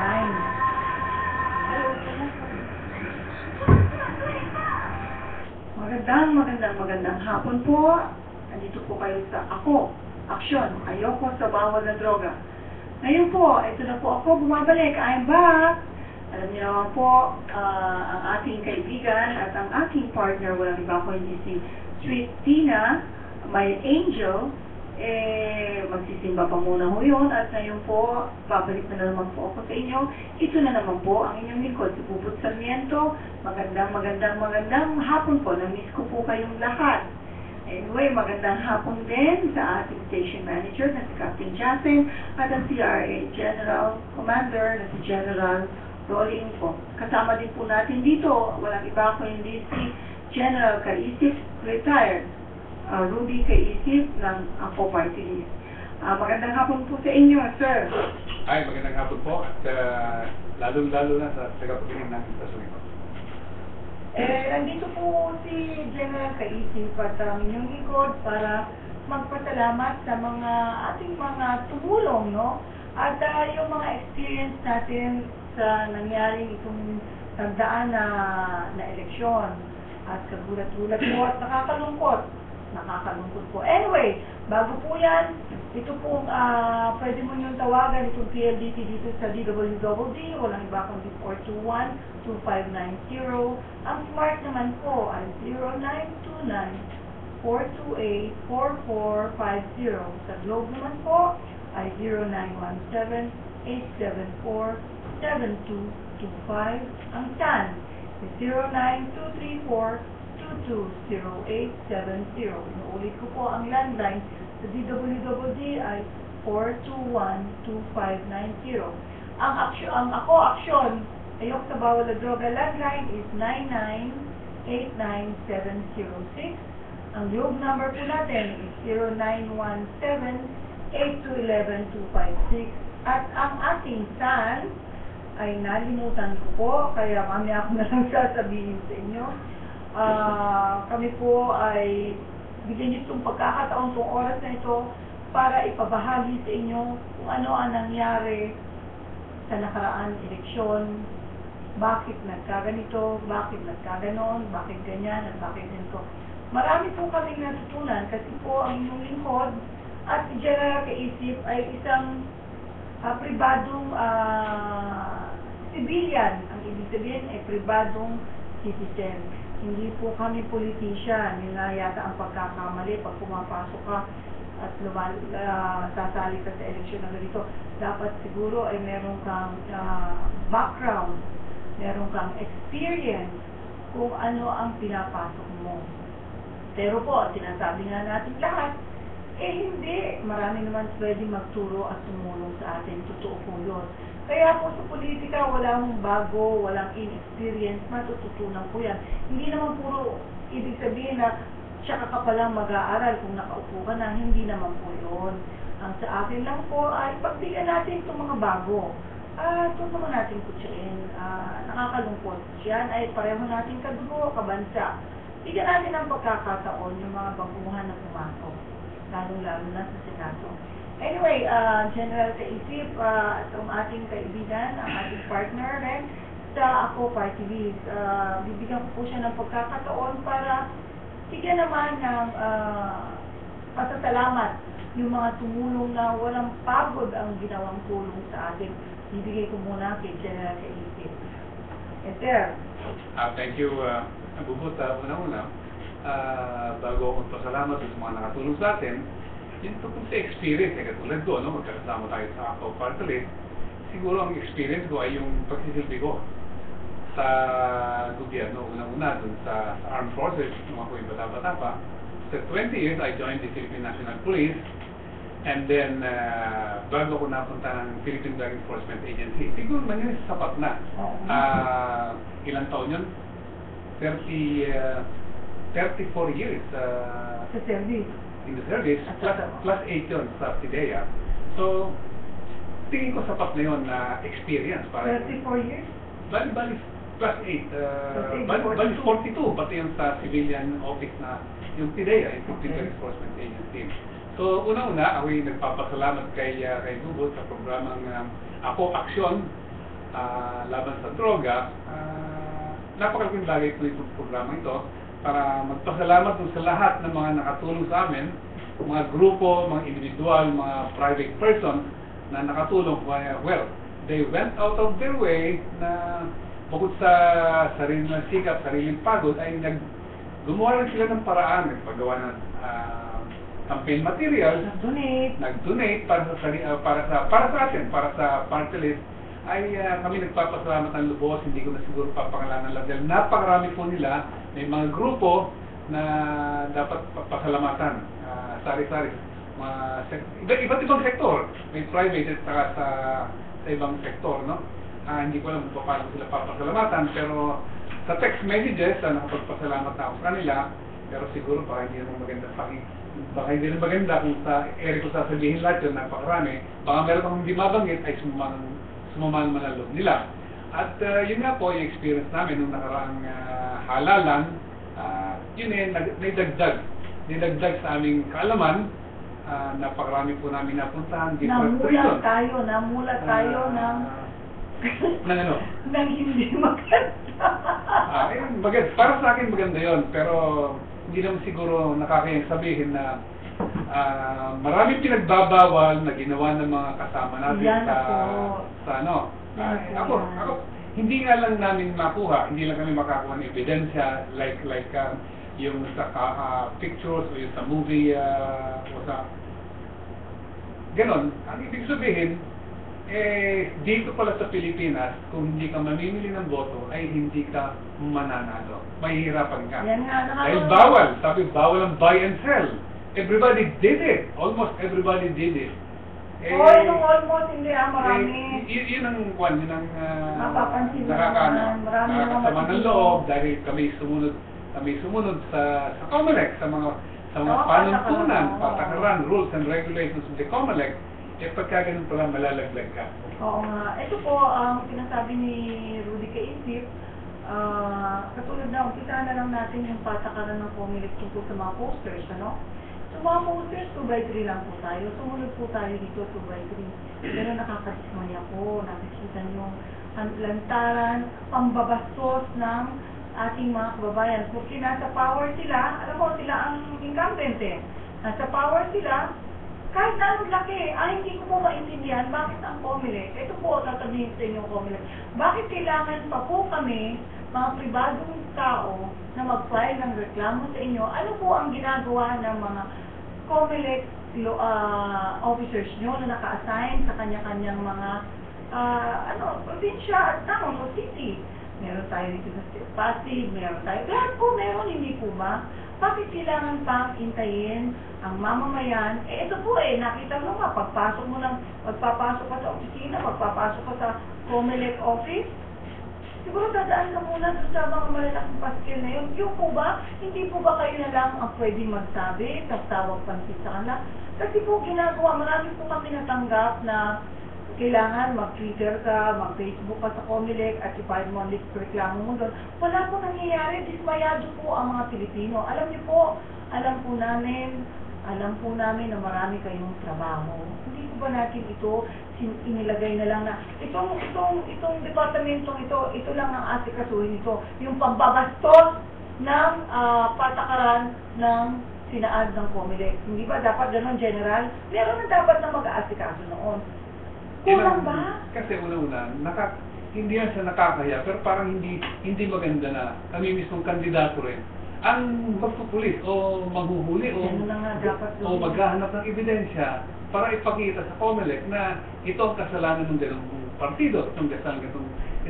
line. Magandang hapon po. Nandito po kayo sa Ako, Aksyon, Ayoko sa Bawal na Droga. Ngayon po, ito na po ako, bumabalik. I'm back. Alam niyo naman po, ang ating kaibigan at ang aking partner, walang iba ko hindi si Sweet Tina, my angel, magsisimba pa muna ho yun. At ngayon po, babalik na naman po ako sa inyo. Ito na naman po ang inyong lingkod, si Bubut Sarmiento. Magandang hapon po. Na-miss ko po kayong lahat. Anyway, magandang hapon din sa ating station manager na si Captain Jasen at ang CRA General Commander na si General Rolling po. Kasama din po natin dito, walang iba ko hindi si General Kaisip, retired. Ruby Kaisip ng Ako Party List. Magandang hapon po sa inyo, sir. Ay, magandang hapon po at lalo na sa tagapagingin ng istasyon ito. Nandito po si General Kaisip at inyong lingkod para magpasalamat sa mga ating mga tumulong, no? At yung mga experience natin sa nangyaring itong tagdaan na eleksyon at kagulat-gulat po at nakakalungkot po. Anyway, bago po yan, ito pong pwede mo nyo tawagan itong PLDT dito sa DWWD, walang iba kundi 421-2590. Ang smart naman po ay 0929-428-4450. Sa Globe naman po ay 0917-874-7225. Ang TAN is 09234-220870. Inuulit ko po ang landline sa DWWD ay 421-2590. Ang Ako Aksyon, Ayoko sa Bawal na Droga landline is 9989706. Ang Globe number po natin is 0917-8211-256. At ang ating TAN ay nalimutan ko po, kaya mamaya ako na lang sasabihin sa inyo. Kami po ay bigyan niyo itong pagkakataon, itong oras na ito para ipabahagi sa inyo kung ano ang nangyari sa nakaraan eleksyon, bakit nagkaganito, bakit nagkaganon, bakit ganyan, at bakit ganito. Marami po kaming natutunan kasi po ang inyong lingkod at si General Kaisip ay isang pribadong civilian. Ang ibig sabihin ay pribadong citizen. Hindi po kami politician. Yun na yata ang pagkakamali pag pumapasok ka at sasali ka sa eleksyon na ganito. Dapat siguro ay meron kang background, meron kang experience kung ano ang pinapasok mo. Pero po, sinasabi nga natin lahat, hindi. Marami naman pwede magturo at tumulong sa atin. Totoo po yun. Kaya po sa politika, walang bago, walang inexperience, matututunan po yan. Hindi naman puro ibig sabihin na tsaka ka palang mag-aaral kung nakaupo ka na, hindi naman po yun. Ang sa akin lang po ay pagbigyan natin itong mga bago. Ito naman natin kutsain. Nakakalungkot. Yan ay pareho natin kadugo, kabansa. Bigyan natin ang pagkakataon yung mga baguhan na pumasok. Lalo-lalo na sa Senado. Anyway, General Kaisip, itong ating kaibigan, ang ating partner rin sa Ako Party List. Bibigyan ko po siya ng pagkakataon para bigyan naman ng pasasalamat yung mga tumulong na walang pagod ang ginawang tulong sa atin. Bibigay ko muna kay General Kaisip. Yes, sir. Thank you, Bubut. Una-una, bago akong pasalamat sa mga nakatulong sa atin, yung tungkol sa experience, katulad ko, no, magkasama tayo sa Ako Party List, siguro ang experience ko ay yung pagsisilbi ko sa gobyerno. Una-una, dun sa Armed Forces, nung ako yung bata-bata pa. Sa 20 years, I joined the Philippine National Police, and then, bago ko napunta ng Philippine Drug Enforcement Agency, siguro man yun, sapat na. Ilang taon yun? 34 years Sa service. in the service, plus 8 yun sa PIDEA. So, tingin ko sapat na yun na experience. 34 years? Bali, plus 8. Bali, 42, pati yung sa civilian office na yung PIDEA, yung Philippine Enforcement Agency. So, una-una, ako yung nagpapasalamat kay Bubut sa programang Ako Aksyon, laban sa droga, napakalaking bagay po itong programa ito para magpasalamat dun sa lahat ng mga nakatulong sa amin, mga grupo, mga individual, mga private person na nakatulong. Well, they went out of their way na bukod sa sariling sikap, sariling pagod, ay gumawa rin sila ng paraan, nagpagawa ng campaign materials, nag-donate para sa atin, para sa party list, ay kami nagpapasalamat ng lubos, hindi ko na siguro papangalanan lang dahil napakarami po nila, may mga grupo na dapat pasalamatan, sari-sari, iba't ibang sektor, may private at saka sa ibang sektor, no? Hindi ko alam kung paano sila papasalamatan, pero sa text messages, nakapagpasalamat na ako sa kanila, pero siguro baka hindi naman maganda baka hindi naman maganda kung sa ere ko sasabihin lahat yun, napakarami, baka meron akong hindi mabanggit ay sumaman man ang loob nila. At yun nga po, yung experience namin nung nakaraang halalan, yun may dagdag sa aming kaalaman, napakarami po namin napuntahan. Namulat tayo ng ano? Nang hindi maganda. Para sa akin maganda yon, pero hindi naman siguro nakakayang sabihin na maraming pinagbabawal na ginawa ng mga kasama natin ako, hindi nga lang namin makuha, hindi lang kami makakuha ng ebidensya like yung sa pictures o yung sa movie o sa ganon. Ang ibig sabihin, dito pala sa Pilipinas, kung hindi ka mamimili ng boto, ay hindi ka mananalo. Mahihirapan ka. Dahil bawal. Sabi, bawal ang buy and sell. Everybody did it. Almost everybody did it. Almost hindi marami. Yun ang kwan, yun ang nakakasama ng loob dahil kami sumunod sa COMELEC, sa mga panuntunan, patakaran, rules and regulations of the COMELEC. Pagka ganun pala, malalaglag ka. Oo nga. Ito po, ang sinasabi ni Rudy Kaisip, katulad na, umpisahan na lang natin yung patakaran ng COMELEC tungkol sa mga posters, ano? Sa mga posters, 2x3 lang po tayo. Sumunod po tayo dito, 2x3. Pero nakakadismaya po, nakikita nyo ang lantaran, pambabastos ng ating mga kababayan. Porque nasa power sila, alam mo, sila ang incumbent Nasa power sila, kahit na anong laki, hindi ko po maintindihan bakit ang COMELEC, ito po tatabihin sa inyo COMELEC, bakit kailangan pa po kami, mga pribadong tao, na mag-file ng reklamo sa inyo, ano po ang ginagawa ng mga COMELEC officers nyo na naka-assign sa kanya-kanyang mga probinsya at town o city. Meron tayo dito sa Pasig, meron tayo, lahat po meron, hindi po ba? Bakit kailangan pang intayin ang mamamayan? Ito po nakita mo nga, pagpapasok ka sa opisina, pagpapasok ka sa COMELEC office, siguro dadaan ka muna sa mga malalaking paskel na yun. Yung po ba, hindi po ba kayo na lang ang pwedeng magsabi, tawag pansin sa kanila? Kasi po ginagawa, marami po kami natanggap na kailangan mag-Twitter ka, mag-Facebook ka sa COMELEC at ipahid mo ang reklamo mo doon. Wala po nangyayari, dismayado po ang mga Pilipino. Alam niyo po, alam po namin na marami kayong trabaho. Hindi po ba natin ito inilagay na lang na itong departamentong ito lang ang asikasuhin ito, yung pambabastos ng patakaran ng sinaad ng COMELEC. Hindi ba dapat ganun, General? Meron na dapat na mag-aasikaso noon. Kulang ba? Kasi una-una, hindi yan sa nakakaya, pero parang hindi maganda na kami mismong kandidato rin ang magpupulis o maghuhuli o maghahanap ng ebidensya para ipakita sa COMELEC na ito ang kasalanan ng ganung partido, ito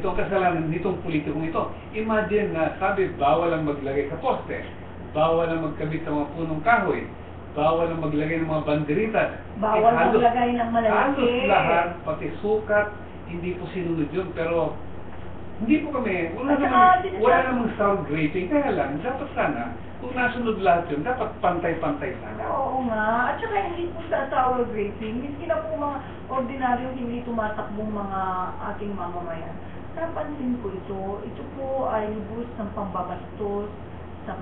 ang kasalanan nitong politikong ito. Imagine na sabi, bawal ang maglagay sa poste, bawal ang magkabit sa mga punong kahoy, bawal ang maglagay ng mga banderitas. Bawal maglagay ng malalaki. Halos lahat, pati sukat, hindi po sinunod yun. Pero, hindi po kami, wala namang sound grading. Kaya lang, dapat sana, kung nasunod lahat yun, dapat pantay-pantay sana. Oo nga. At saka hindi po sa sound grading, miski na po mga ordinaryong hindi tumatakbong mga ating mamamayan. Napansin ko ito po ay lubos ng pambabastos sa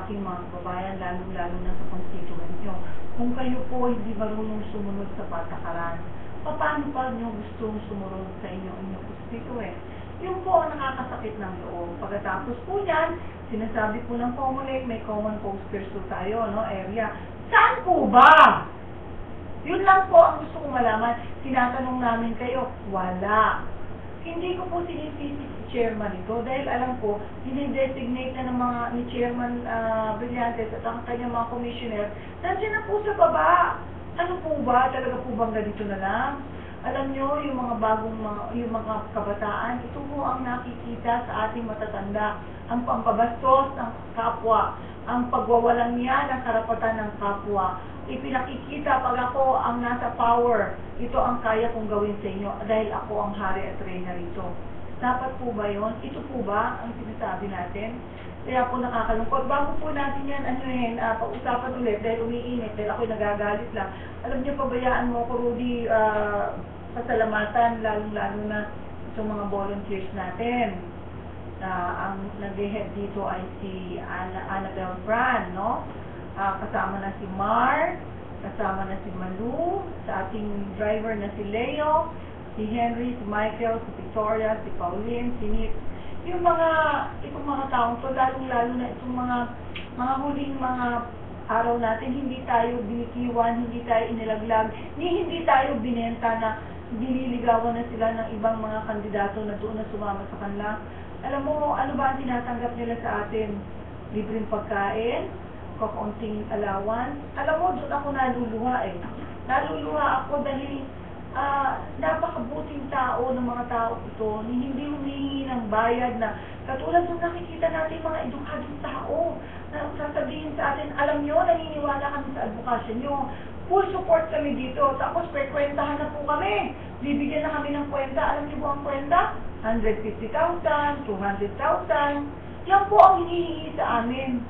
ating mga kababayan, lalo na sa constituent nyo. Kung kayo po hindi marunong sumunod sa patakaran, paano pa nyo gustong sumunod sa inyong dito eh. Yung po ang nakakasakit ng loob. Pagkatapos po yan, sinasabi po ng COMELEC, may common posters po tayo, no, area. Saan po ba? Yun lang po ang gusto kong malaman. Tinatanong namin kayo, wala. Hindi ko po sinisisi si chairman ito dahil alam ko, dinidesignate na ng mga ni Chairman Brillantes at ang kanyang mga commissioner, nandiyan na po sa baba. Ano po ba? Talaga po bang ganito na lang? Alam nyo, yung mga yung mga kabataan, ito po ang nakikita sa ating matatanda. Ang pampabastos ng kapwa, ang pagwawalang niya ng karapatan ng kapwa. Ipinakikita pag ako ang nasa power, ito ang kaya kong gawin sa inyo dahil ako ang hari at reyna rito. Dapat po ba yun? Ito po ba ang sinasabi natin? Kaya po nakakalungkot. Bago po natin yan, pag-usapan ulit dahil umiinit, dahil ako'y nagagalit lang. Alam niyo, pabayaan mo ko, Rudy, pasalamatan, lalong-lalo na sa mga volunteers natin. Ang nag-head dito ay si Annabelle Fran, no? Kasama na si Mar, kasama na si Malu, sa ating driver na si Leo, si Henry, si Michael, si Victoria, si Pauline, si Nick. Itong mga taong to, lalong-lalo na itong mga huling mga araw natin, hindi tayo binikiwan, hindi tayo inilaglag, hindi tayo binenta na dililigawan na sila ng ibang mga kandidato na doon na sumama sa kanila. Alam mo, ano ba ang tinatanggap nila sa atin? Libreng pagkain, kakaunting allowance. Alam mo, doon ako naluluha eh. Naluluha ako dahil napakabuting tao ng mga tao ito, hindi humihingi ng bayad na katulad nung nakikita natin mga edukadong tao na sasabihin sa atin, alam nyo, naniniwala kami sa advokasya nyo, full support kami dito, tapos kwentahan na po kami, bibigyan na kami ng kwenta. Alam nyo po ang kwenta? 150,000, 200,000, yan po ang hinihingi sa amin.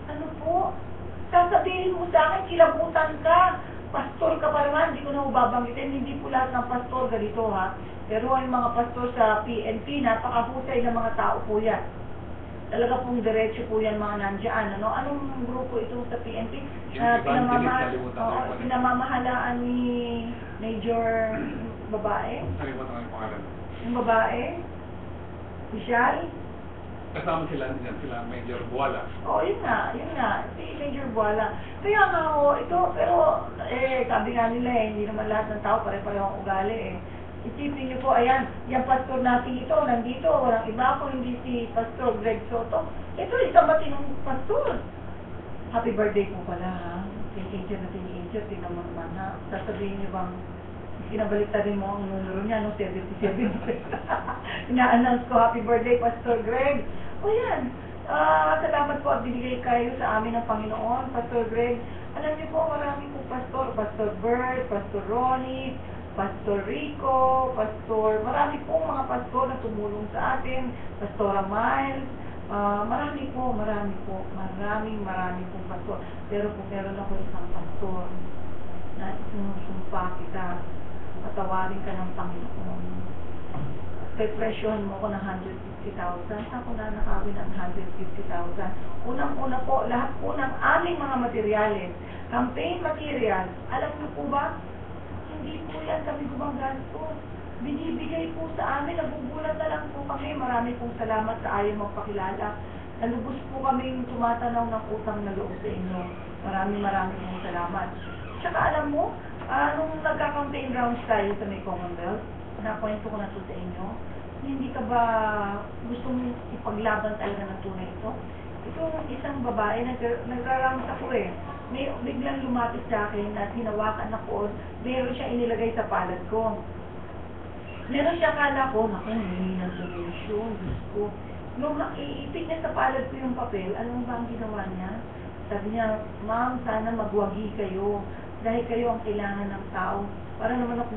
Ano po? Sasabihin mo sa akin, kilabutan ka, pastor ka pa naman, hindi ko na babanggitin, hindi po lahat ng pastor ganito ha. Pero yung mga pastor sa PNP, napakahusay na mga tao po yan. Talaga pong diretso po yan mga nandiyan. Ano? Anong grupo ito sa PNP? Pinamamahalaan ni Major babae? Kalimutan ko yung pangalan. Yung babae? Michelle? Kasama sila Major Buala. Oo, yun nga, si Major Buala. Kaya nga ito, pero sabi nga nila hindi naman lahat ng tao pare-pareho ang ugali eh. Isipin niyo po, ayan, yung pastor natin ito, nandito, walang iba ako, hindi si Pastor Greg Soto. Ito, isang matinong pastor. Happy birthday po pala ha. Teenager na teenager, tingnan mo naman ha. Sasabihin niyo bang, kinabaliktad din mo ang numero niya, no? 77. Ina-announce ko, happy birthday, Pastor Greg. O yan, salamat po at binigay kayo sa amin ng Panginoon, Pastor Greg. Alam niyo po, marami po pastor, Pastor Bert, Pastor Ronnie, Pastor Rico, marami po mga pastor na tumulong sa atin, Pastora Miles, marami po pastor. Pero kung meron ako isang pastor na sinusumpa kita, patawarin ka ng Panginoon. Presyohan mo ko ng 150,000. Saan ko na nakawin ng 150,000? Unang-una po, lahat po ng aming mga materyales, campaign materials, alam niyo po ba, hindi po yan kami gumagastos. Binibigay po sa amin, nagugulat na lang po kami. Marami pong salamat sa ayaw magpakilala. Nalubos po kami tumatanaw ng utang na loob sa inyo. Maraming pong salamat. Tsaka alam mo, nung nagka-campaign rounds tayo sa may Commonwealth, nakwento ko na ito sa inyo, hindi ka ba gusto mong ipaglaban talaga ng tunay ito? Itong isang babae, nagra-rounds ako eh. May biglang lumapit sa akin at hinawakan ako, meron siya inilagay sa palad ko. Meron siya akala ko, naku, hindi ng donation, Diyos ko. Nung iipit niya sa palad ko yung papel, alam mo ba ang ginawa niya? Sabi niya, ma'am, sana magwagi kayo dahil kayo ang kailangan ng tao. Para naman ako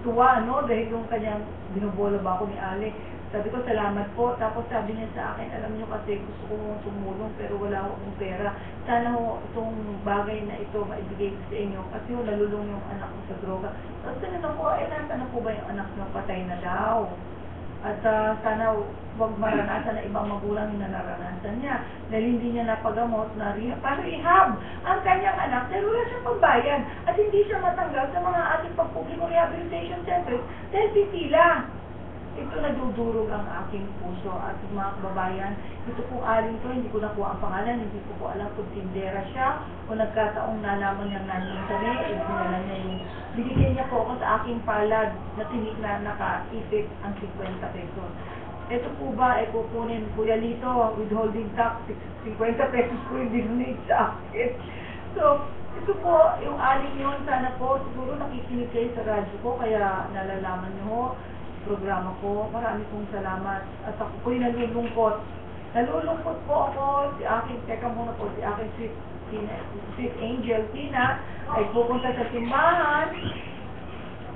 tuwa, no? Dahil yung kanyang binubola ba ako ni Ale. Sabi ko, salamat po. Tapos sabi niya sa akin, alam niyo kasi gusto ko tumulong pero wala akong pera. Sana itong bagay na ito maibigay ko sa inyo kasi nalulung yung anak ko sa droga. Tapos tinanong ko, nasaan na po ba yung anak niyo? Patay na daw. At sana huwag maranasan na ibang magulang yung naranasan niya. Dahil hindi niya napagamot na rehab ang kanyang anak dahil wala siyang pambayad. At hindi siya matanggal sa mga ating pagpublikong rehabilitation centers dahil pipila. ito nadudurog ang aking puso at mga kababayan, ito pong aling to, hindi ko nakuha ang pangalan, hindi ko po alam kung tindera siya o nagkataong nalaman niyang nandun kami, dinala niya yung, binigyan niya po ako sa aking palad na tinik na nakaisip ang 50 pesos. Ito po ba, kukunin Kuya Lito, withholding tax, 50 pesos po yung dinonate sa akin. So, ito po, yung aling yun, sana po, siguro nakikinig kayo sa radyo ko, kaya nalalaman niyo programa ko. Marami pong salamat. At ako po'y nalulungkot. Nalulungkot po ako, si aking, teka muna po, si aking sweet angel, Tina, ay pupunta sa simbahan.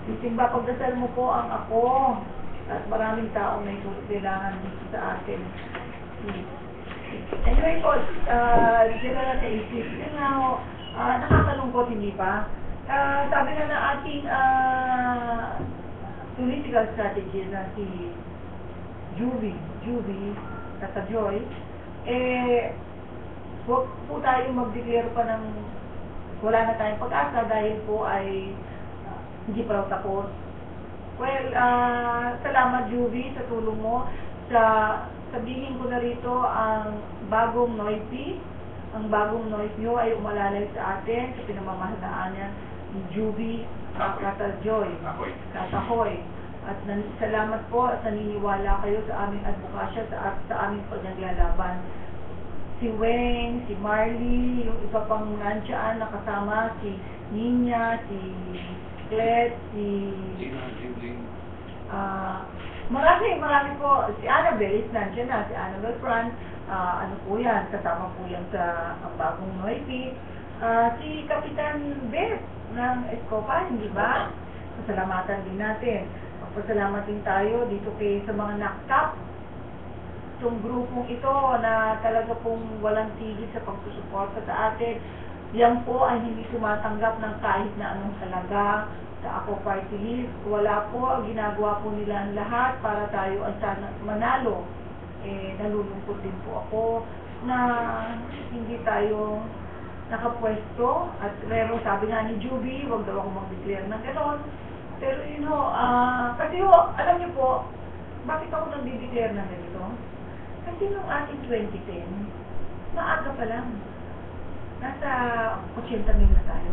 Isimba, pagdasal mo po ang ako. At maraming tao may kailangan dito sa atin. Anyway po, General Naisip, yun nga ho, nakakalungkot, hindi pa. Sabi na na ating political strategy na si Juvie, Tata Joy, huwag po tayo mag-declare pa ng wala na tayong pag-asa dahil po ay hindi pa raw tapos. Well, salamat Juvie sa tulong mo. Sabihin ko na rito ang bagong NOIPI. Ang bagong NOIPI nyo ay umalalay sa atin sa pinamamahalaan niya ni Juvie Tata Joy, Katahoy. At salamat po at naniniwala kayo sa aming advokasya, sa aming pagnaglalaban. Si Weng, si Marley, yung iba pang nandiyan nakasama, si Ninya, si Clet, si marami po, si Annabelle, nandiyan na, si Annabelle Fran, ano po yan, kasama po yan sa ang bagong NOIPI. Si Kapitan Beth ng Escopa, hindi ba? Pasalamatan din natin. Magpasalamat din tayo dito sa mga nakap. Itong grupong ito na talaga pong walang tigil sa pagsusuporta sa atin. Yan po ay hindi tumatanggap ng kahit na anong halaga sa Ako Party List. Wala po, ginagawa po nila ang lahat para tayo ay sana manalo. Nalulungkot din po ako na hindi tayo nakapwesto at pero sabi nga ni Juvie, huwag daw ako mag-declare ng gano'n. Pero yun ho, kasi ho, alam niyo po, bakit ako nag-declare ng ganito? Kasi nung ating 2010, maaga pa lang. Nasa 80 mil na tayo.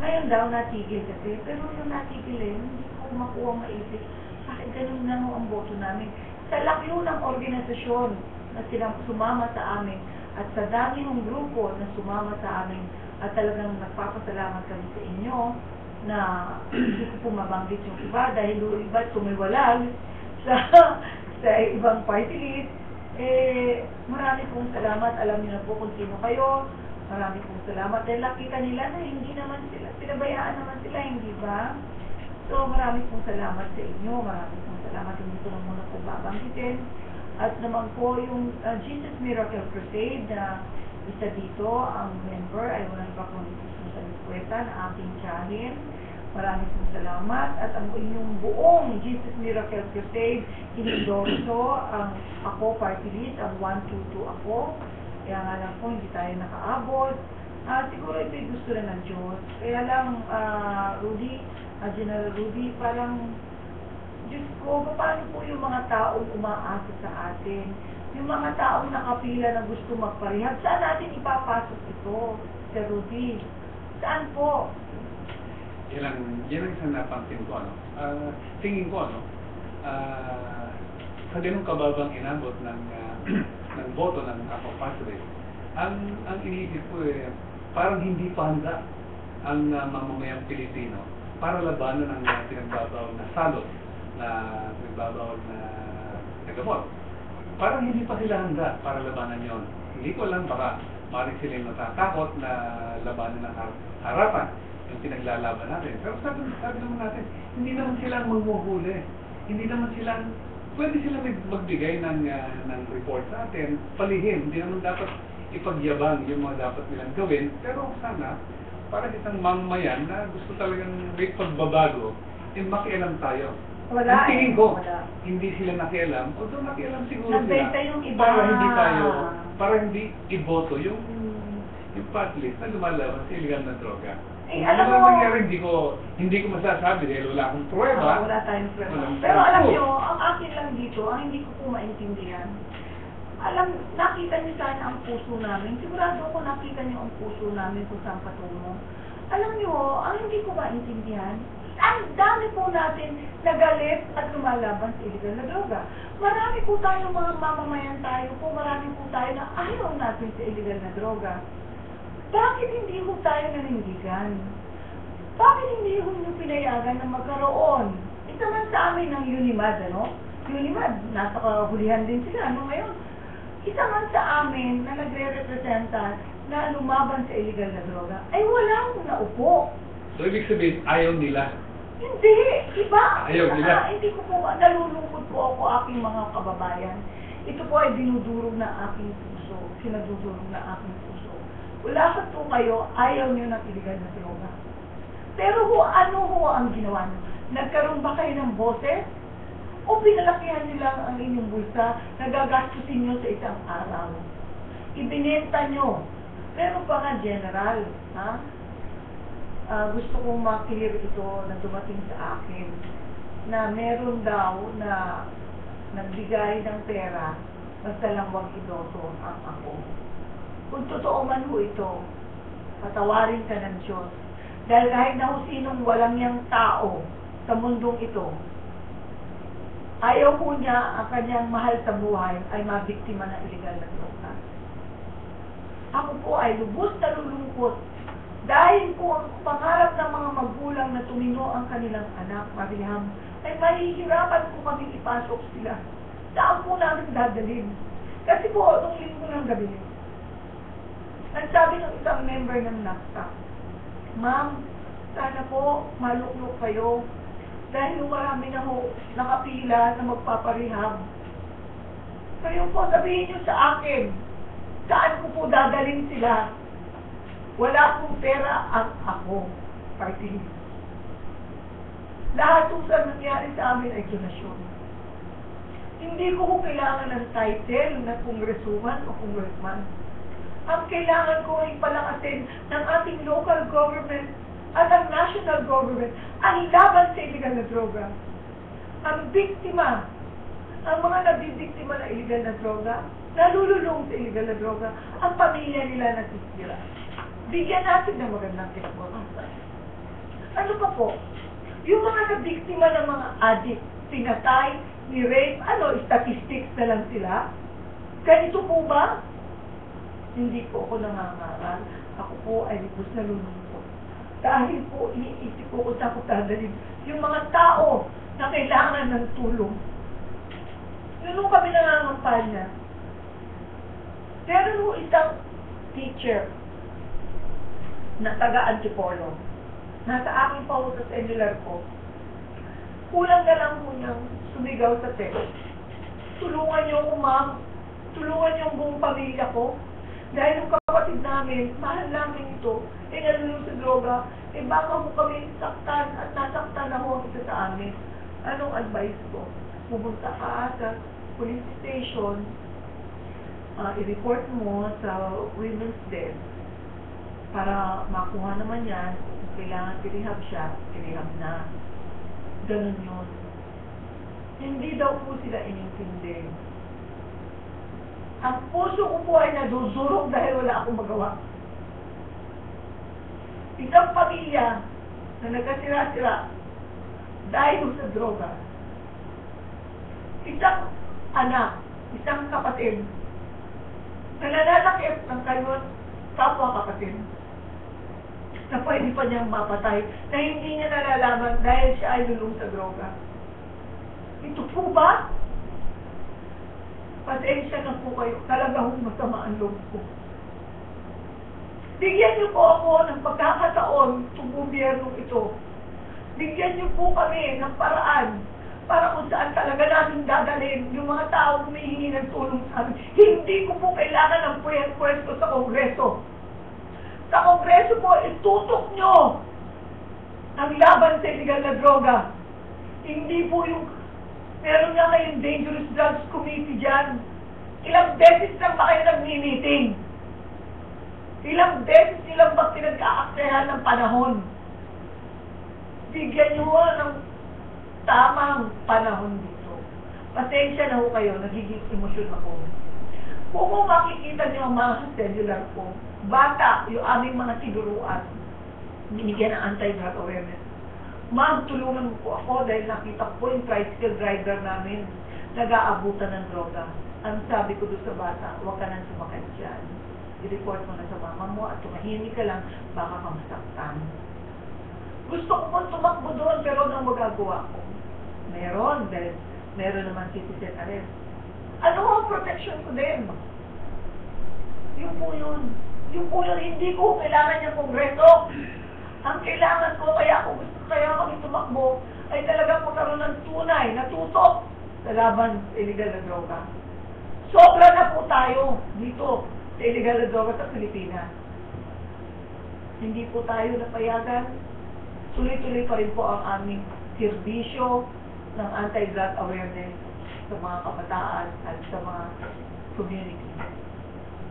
Ngayon daw natigil kasi, pero yung natigil hindi ko makuha maisip. Bakit ganun na ho ang boto namin? Sa laki ng organisasyon na silang sumama sa amin at sa dami ng grupo na sumama sa amin at talagang nagpapasalamat kami sa inyo na hindi ko po mabanggit yung iba dahil yung iba tumiwalag sa ibang party list. Marami pong salamat. Alam niyo na po kung sino kayo. Marami pong salamat dahil nakita nila na hindi naman sila, pinabayaan naman sila, hindi ba? So marami pong salamat sa inyo. Marami pong salamat. Hindi ko na muna po babanggitin. At naman po yung Jesus Miracle Crusade na isa dito, ang member ay walang iba kung sa Likweta na aking tiyahin. Maraming pong salamat. At ang inyong buong Jesus Miracle Crusade, inendorso ang Ako Party List, ang 122 Ako. Kaya nga lang po, hindi tayo nakaabot. Siguro ito'y gusto rin ng Diyos. Kaya lang, Rudy, General Rudy, parang Diyos ko, paano po yung mga taong umaasa sa atin? Yung mga taong nakapila na gusto magparehab, saan natin ipapasok ito, Sir Rudy? Saan po? Yan ang isang napansin ko, tingin ko, sa ganung kababang inabot ng boto ng Ako Party List, ang iniisip ko parang hindi pa handa ang mamamayang Pilipino para labanan ang pinagbabawal na salot na nagbabawal na nagamot. Parang hindi pa sila handa para labanan yon. Hindi ko alam, baka maaaring sila natatakot na labanan ng harapan yung pinaglalaban natin. Pero sabi naman natin, hindi naman sila magmuhuli. Hindi naman sila, pwede sila magbigay ng report sa atin, palihim. Hindi naman dapat ipagyabang yung mga dapat nilang gawin. Pero sana, para isang mamamayan na gusto talagang may pagbabago, makialam tayo. Wala. Ang tingin ko, Wala. hindi sila nakialam, although nakialam siguro Nagbenta sila, yung iba. para hindi iboto yung party list na lumalaban sa illegal na droga. Eh, Kung alam ano mo, nangyari, hindi ko masasabi dahil wala akong pruweba. wala tayong pruweba. Walang Pero alam proof. nyo, ang akin lang dito, ang hindi ko po maintindihan, nakita niyo sana ang puso namin. Sigurado ako nakita niyo ang puso namin kung saan patungo. Alam niyo, ang hindi ko maintindihan, ang dami po natin nagalit at lumalaban sa illegal na droga. Marami po tayo mga mamamayan tayo po, marami po tayo na ayaw natin sa illegal na droga. Bakit hindi ho tayo nanindigan? Bakit hindi ho nyo pinayagan na magkaroon? Ito man sa amin ng Unimad, ano? Unimad, nasa kahulihan din sila, ano ngayon? Isa man sa amin na nagre-representa na lumaban sa illegal na droga, ay walang naupo. So, ibig sabihin, ayaw nila. Hindi, iba. Ayaw nila. Hindi ko po, nalulungkot po ako aking mga kababayan. Ito po ay dinudurog na aking puso, sinadudurog na aking puso. Wala sa po kayo, ayaw niyo ng illegal na droga. Pero ano ang ginawa niyo? Nagkaroon ba kayo ng boses? O pinalakihan nila ang inyong bulsa na gagastusin niyo sa isang araw? Ibinenta niyo. Pero pa nga, General, ha? Gusto kong maklear ito na dumating sa akin na meron daw na nagbigay ng pera basta lang wag idoto ang ako. Kung totoo man ho ito, patawarin ka ng Diyos. Dahil kahit na ho sinong walang niyang tao sa mundong ito, ayaw po niya ang kanyang mahal sa buhay ay mabiktima ng illegal na droga. Ako po ay lubos na lulungkot dahil po ang pangarap ng mga magulang na tumino ang kanilang anak, mariham, ay mahihirapan po kami ipasok sila. Saan po namin dadalhin? Kasi po, nung linggo ng gabi, ang sabi ng isang member ng NACTA, Ma'am, sana po maluklok kayo dahil marami na ho nakapila na magpaparehab. Kayo po, sabihin nyo sa akin, saan ko po dadalhin sila? Wala pong pera ang ako, party. Lahat po sa nangyari sa amin ay donasyon. Hindi ko kailangan ng title na kongresuman o congressman. Ang kailangan ko ay palakasin ng ating local government at ang national government ang laban sa illegal na droga. Ang biktima, ang mga nabibiktima na illegal na droga, nalululong sa illegal na droga, ang pamilya nila nasisira. Bigyan natin ng magandang kinabukasan. Ano pa po? Yung mga nabiktima ng mga addict, pinatay, ni-rape, statistics na lang sila? Ganito po ba? Hindi po ako nangangaral. Ako po ay lubos na lulungkot. Dahil po, iniisip ko kung saan ko dadalhin yung mga tao na kailangan ng tulong. Nung kami nangangampanya, meron mo isang teacher na taga-Antipolo. Nasa aking pa sa cellular ko. Kulang na lang po niyang sumigaw sa text. Tulungan niyo ako, ma'am. Tulungan niyo ang buong pamilya ko. Dahil yung kapatid namin, mahal namin ito, nalulong sa droga, baka mo kami saktan at nasaktan na ho ang isa sa amin. Anong advice ko? Pumunta ka sa police station, i-report mo sa women's desk, para makuha naman yan, kung kailangan i-rehab siya, i-rehab na. Ganun yun. Hindi daw po sila inintindi. Ang puso ko po ay nadudurog dahil wala akong magawa. Isang pamilya na nagkasira-sira dahil sa droga. Isang anak, isang kapatid, na nananakit ng kanyang kapwa kapatid, na pwede pa niyang mapatay, na hindi niya nalalaman dahil siya ay lulong sa droga. Ito po ba? Pasensya na po kayo. Talagang masama ang loob ko. Bigyan niyo po ako ng pagkakataon itong gobyernong ito. Bigyan niyo po kami ng paraan para kung saan talaga namin dadalhin yung mga tao humihingi ng tulong sa amin. Hindi ko po kailangan ng pwesto sa Kongreso. Sa Kongreso po, itutok nyo ang laban sa illegal na droga. Hindi po yung, meron nga kayong Dangerous Drugs Committee dyan. Ilang beses lang ba kayo nag-meeting? Ilang beses nyo lang ba pinag-aaksehan ng panahon? Bigyan nyo ng tamang panahon dito. Pasensya na ho kayo, nagiging emosyon ako. Kung makikita nyo ang mga cellular ko, bata, yung aming mga siguruan, binigyan ng anti-drug awareness. Ma'am, tulungan mo po ako dahil nakita ko yung tricycle driver namin nag-aabutan ng droga. Ang sabi ko doon sa bata, huwag ka nang sumakit dyan. I-report mo na sa mama mo at tumahimik ka lang, baka ka masaktan. Gusto ko pong tumakbo doon, pero anong magagawa ko? Meron, dahil meron naman citizen arrest. Ano ang protection ko din? Yung po yun. Yung po yun, hindi ko kailangan yung kongreso. Ang kailangan ko, kaya kami tumakbo, ay talagang magkaroon ng tunay na tutok sa laban sa illegal na droga. Sobra na po tayo dito sa illegal na droga sa Pilipinas. Hindi po tayo napayagan. Tuloy-tuloy pa rin po ang aming serbisyo ng anti-drug awareness sa mga kabataan at sa mga community.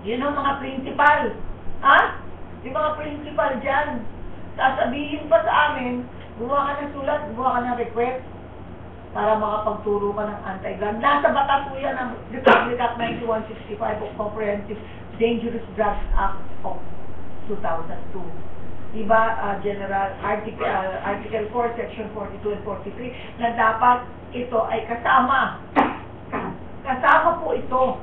Yun ang mga principal. Ha? Yung mga principal dyan. Sasabihin pa sa amin, gumawa ka ng sulat, gumawa ka ng request para makapagturo ka ng anti-drug. Nasa batas po yan ng Republic Act 9165 of Comprehensive Dangerous Drugs Act of 2002. Diba, General Article 4, Section 42 and 43, na dapat ito ay kasama. Kasama po ito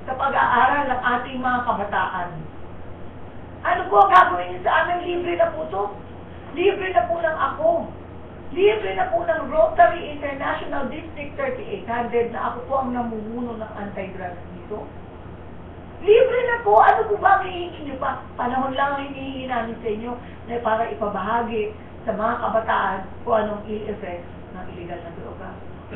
sa pag-aaral ng ating mga kabataan. Ano po ang gagawin niyo sa amin? Libre na po ito. Libre na po ng ako. Libre na po ng Rotary International District 3800 na ako po ang namumuno ng anti-drugs dito. Libre na po. Ano po ba ang hihingi niyo pa? Panahon lang ang hinihingi namin sa inyo na para ipabahagi sa mga kabataan kung anong i-effect ng illegal na droga.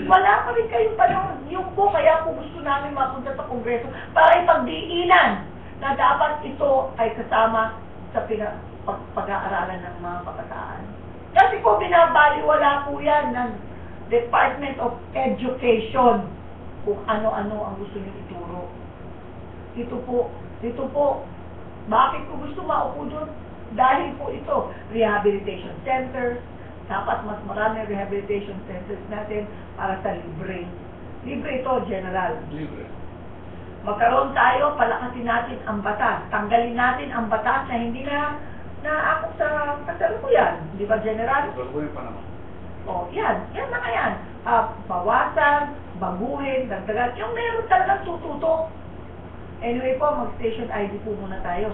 Wala pa rin kayong panahon. Yung po, kaya po gusto namin mapunta sa Kongreso para ipagdiinan na dapat ito ay kasama sa pag-aaralan ng mga kabataan. Kasi po, binabaliwala po yan ng Department of Education kung ano-ano ang gusto niyo ituro. Dito po, bakit ko gusto maupo doon? Dahil po ito, rehabilitation centers, dapat mas marami rehabilitation centers natin para sa libre. Libre ito, General. Libre. Magkaroon tayo, palakasin natin ang batas. Tanggalin natin ang batas na hindi na ako sa kasalukuyan. Di ba, General? Kasalukuyan pa naman. O, yan. Yan na yan. Bawasan, baguhin, dagdagan. Yung meron talagang tututok. Anyway po, mag-station ID po muna tayo.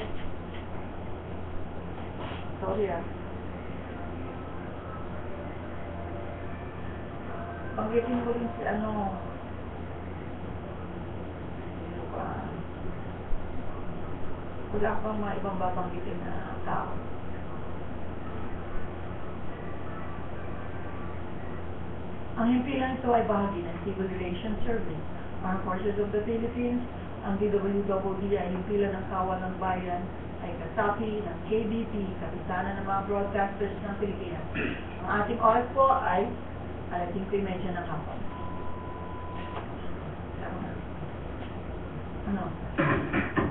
Sorry Banggitin ko rin si wala pang mga ibang babanggitin na tao. Ang himpilan ito ay bahagi ng Civil Relations Service, Armed Forces of the Philippines. Ang DWWD ay himpilan ng Kawal ng Bayan, ay kasapi ng KBP, kapisanan ng mga broadcasters ng Pilipinas. Ang ating oras po ay alating 3:30 ng hapon. Ano?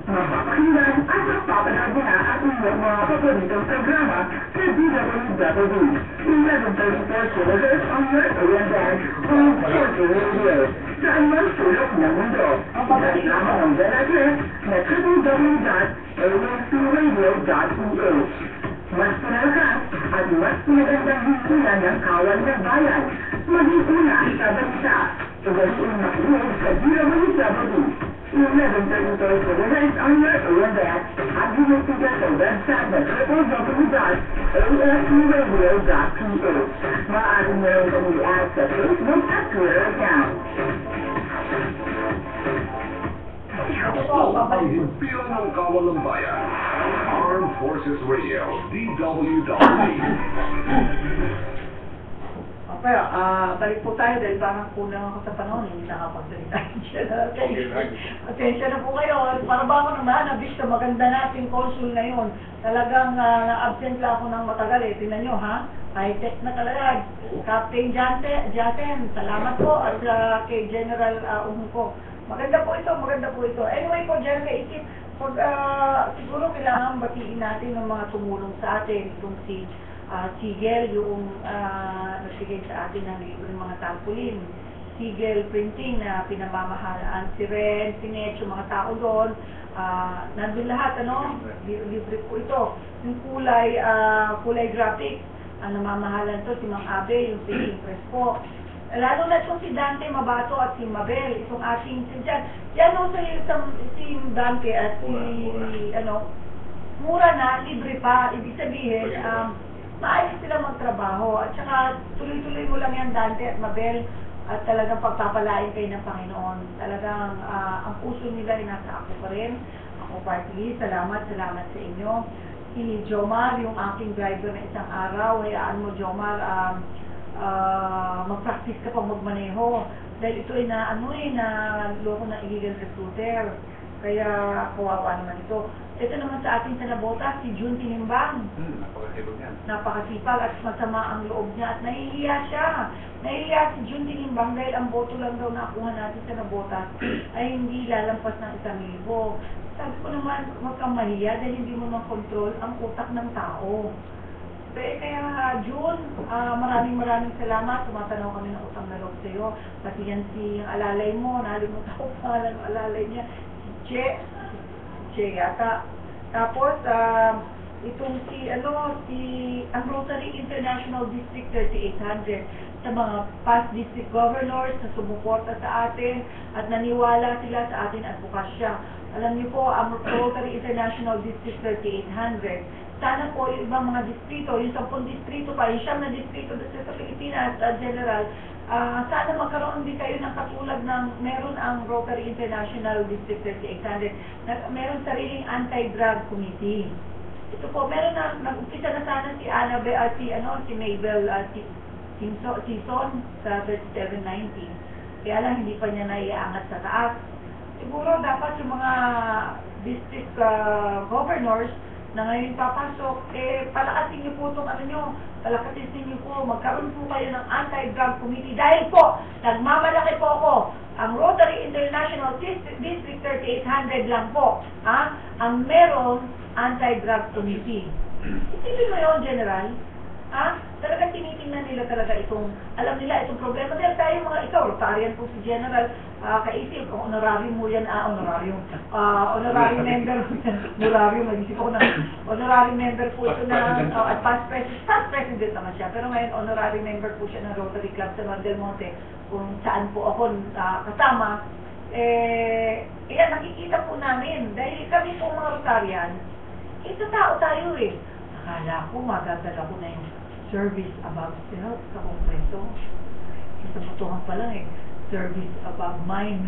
Kailan at nagpapanahon na ang inyong mga paboritong programa sa DWWD. 1134 kilohertz on your oriental from Puerto Radio sa anumang sulok ng mundo. Dahil lamang ang dalaga na www.awcradio.ph. Mas pinalakas at mas pinagandang hisiyan ng Kawal ng Bayan. Maging una sa bansa. Ugaliin makinig sa DWWD. 1134 kilohertz on your oriental at binigtigan sa website na www.awcradio.ph. Maaaring meron kami i-add sa Facebook at Twitter account. Ang himpilan ng Kawal ng Bayan. Armed Forces Radio, DWWD. Pero, balik po tayo dahil parang kulang ako sa panahon, hindi nakapagsalita. Pasensya na po kayo. Para ba ako naman, nabis sa maganda nating consul na yun. Talagang na-absent lang ako ng matagal eh. Tingnan nyo ha, high-tech na talaga. Captain Jaten, salamat po. At kay General Umuko. Maganda po ito. Anyway po, General Isip, Siguro kailangan batiin natin ng mga tumulong sa atin. Itong si Sigel, yung nagbigay sa atin ng libreng mga tarpaulin. Sigel Printing na pinamamahalaan. Si Ren, si Net, yung mga tao doon. Nandun lahat, libre po ito. Yung kulay graphic, ang namamahalan to, si Mang Abe, yung printing press po. Lalo na itong si Dante Mabato at si Mabel, itong ating si Dante at mura na, libre pa. Ibig sabihin, maayos sila magtrabaho. At saka, tuloy-tuloy mo lang yan, Dante at Mabel, at talagang pagpapalain kayo ng Panginoon. Talagang, ang puso nila ay nasa ako pa rin. Ako party, salamat sa inyo. Si Jomar, yung aking driver na isang araw, hayaan mo, Jomar, mag-practice ka pang magmaneho. Dahil ito ay na loko ng illegal recruiter. Kaya kawawa naman ito. Ito naman sa ating sa Nabota, si June Tinimbang. Napakasipag yan. Napakasipag at masama ang loob niya at nahihiya siya. Nahihiya si June Tinimbang dahil ang boto lang daw nakuha natin sa Nabota ay hindi lalampas ng 1,000. Sabi ko naman, huwag kang mahiya dahil hindi mo makontrol ang utak ng tao. Kaya June, maraming salamat. Tumatanaw kami ng utang na loob sa'yo. Pati yan si alalay mo, nalimutan ko pangalan ng alalay niya, si Che yata. Tapos, itong ang Rotary International District 3800 sa mga past district governors na sumuporta sa atin at naniwala sila sa atin advokasya. Alam niyo po, ang Rotary International District 3800, sana po yung ibang mga distrito, yung 10 distrito pa, yung 9 na distrito sa Pilipinas, General, sana magkaroon din kayo ng katulad ng, meron ang Rotary International District 3800, meron sariling anti-drug committee. Ito po, meron na, nag-umpisa na sana si Annabelle, si Mabel, Season sa 3790. Kaya lang, hindi pa niya naiangat sa taas. Siguro dapat yung mga district governors na ngayon papasok, palakasin niyo po itong palakasin niyo po, magkaroon po kayo ng anti-drug committee. Dahil po, nagmamalaki po ako, ang Rotary International District 3800 lang po, ang meron anti-drug committee. Isipin mo yun, General? Talagang tinitingnan nila talaga itong, alam nila itong problema. Dahil tayo mga ikaw, Rotarian po si General, kaisip, kung honorarium mo yan, honorarium member, mag-isip ako na, honorarium member po ito na, at past president naman siya, pero ngayon honorary member po siya ng Rotary Club sa Mar del Monte, kung saan po ako kasama, nakikita po namin, dahil kami po mga Rotarian, ito tao tayo akala ko, magagala ko na yung service above self sa Kongreso. Sa botohan pa lang service above mind.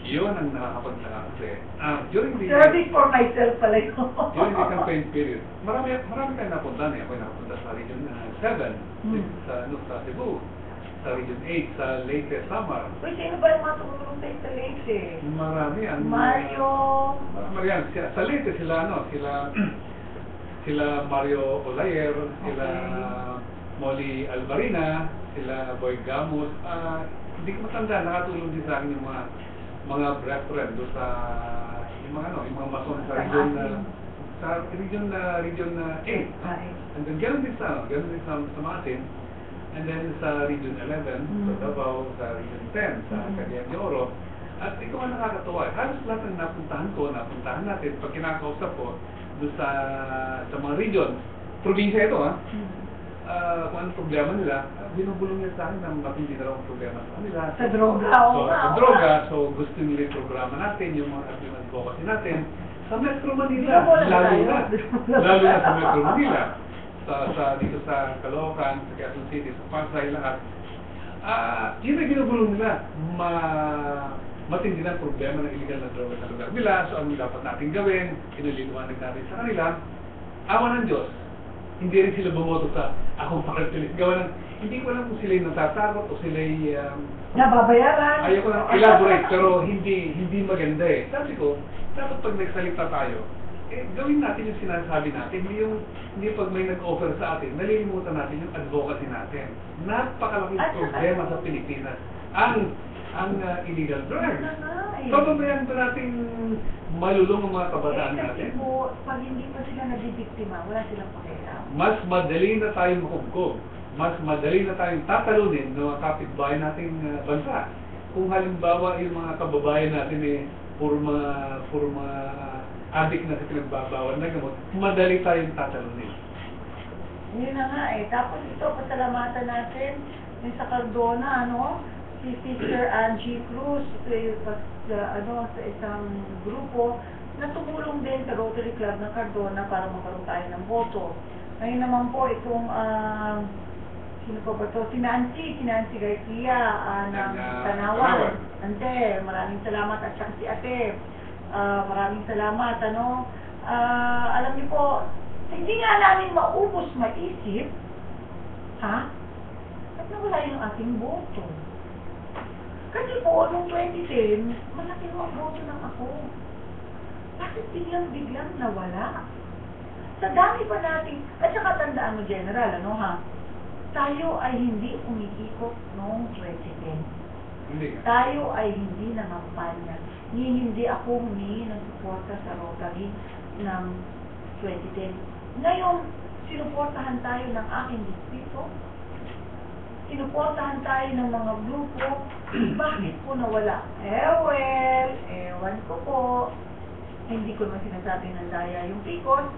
Yun ang nakakapagtaka kasi. During the service for myself pala yun. during the campaign period, marami tayong napunta na. Ako napunta sa Region 7, sa Cebu, sa Region 8, sa Leyte, Samar. Uy, sino ba yung mga tumulong tayo sa Leyte? Marami. Mario. Marian, sa Leyte sila Mario Olayer, sila Molly Alvarina, sila Boy Gamos. Hindi ko matanda, nakatulong din sa akin yung mga brethren doon sa yung mga mason sa region 8. And then ganoon din sa Masin. And then sa Region 11, sa Davao, sa Region 10, sa Cagayan de Oro. At ito ang nakakatawa. Halos lahat ng napuntahan natin, pag kinakausap ko, doon sa mga region, probinsya ito kung anong problema nila, binubulong nila sa akin na matindi na ang problema sa kanila. Sa droga, sa droga, so gusto nila yung programa natin, yung mga advocacy natin. Sa Metro Manila, lalo na sa Metro Manila. Dito sa Caloocan, sa Quezon City, sa Pasay, lahat. Yun ang ginugulong nila. Matindi na problema ng illegal na droga sa lugar nila. So, ano dapat natin gawin? Inaliliwanag natin sa kanila. Awa ng Diyos. Hindi rin sila bumoto sa akong pakartilis. Hindi ko alam kung sila yung natatakot o sila yung nababayaran. Ayaw ko lang elaborate, pero hindi maganda Sabi ko, dapat pag nagsalita tayo, gawin natin yung sinasabi natin, hindi pag may nag-offer sa atin, nalilimutan natin yung advocacy natin. Napakalaking problema sa Pilipinas. ang illegal drugs. Yun na nga eh. Pababayaan ba natin malulong ang mga kabataan Kasi natin? po, pag hindi pa sila nabibiktima, wala silang pakialam. Mas madali na tayong makugkog. Mas madali na tayong tatalunin ng mga kapitbahay nating bansa. Kung halimbawa yung mga kababayan natin puro mga addict na sa pinagbabawal na gamot, madali tayong tatalunin. Yun na nga eh. Tapos ito, pasalamatan natin yung sa Cardona, si Sister Angie Cruz, sa isang grupo na tumulong din sa Rotary Club ng Cardona para magkaroon tayo ng boto. Ngayon naman po itong sino pa ba to? Si Nancy Garcia ng Tanawan. Ante, maraming salamat. At saka si Ate, maraming salamat. Alam niyo po, hindi nga namin maubos maisip, at nawala yung ating boto. Kasi po, noong 2010, malaki ang boto ng ako. Bakit biglang nawala? Sa dami pa natin, at saka tandaan mo, General, tayo ay hindi umiikot noong 2010. Hindi. Tayo ay hindi nangampanya. Hindi ako humingi ng suporta sa Rotary ng 2010. Ngayon, sinuportahan tayo ng aking distrito. Sinuportahan tayo ng mga grupo. Bakit po nawala? Ewan ko po. Hindi ko naman sinasabi ng daya yung pikot.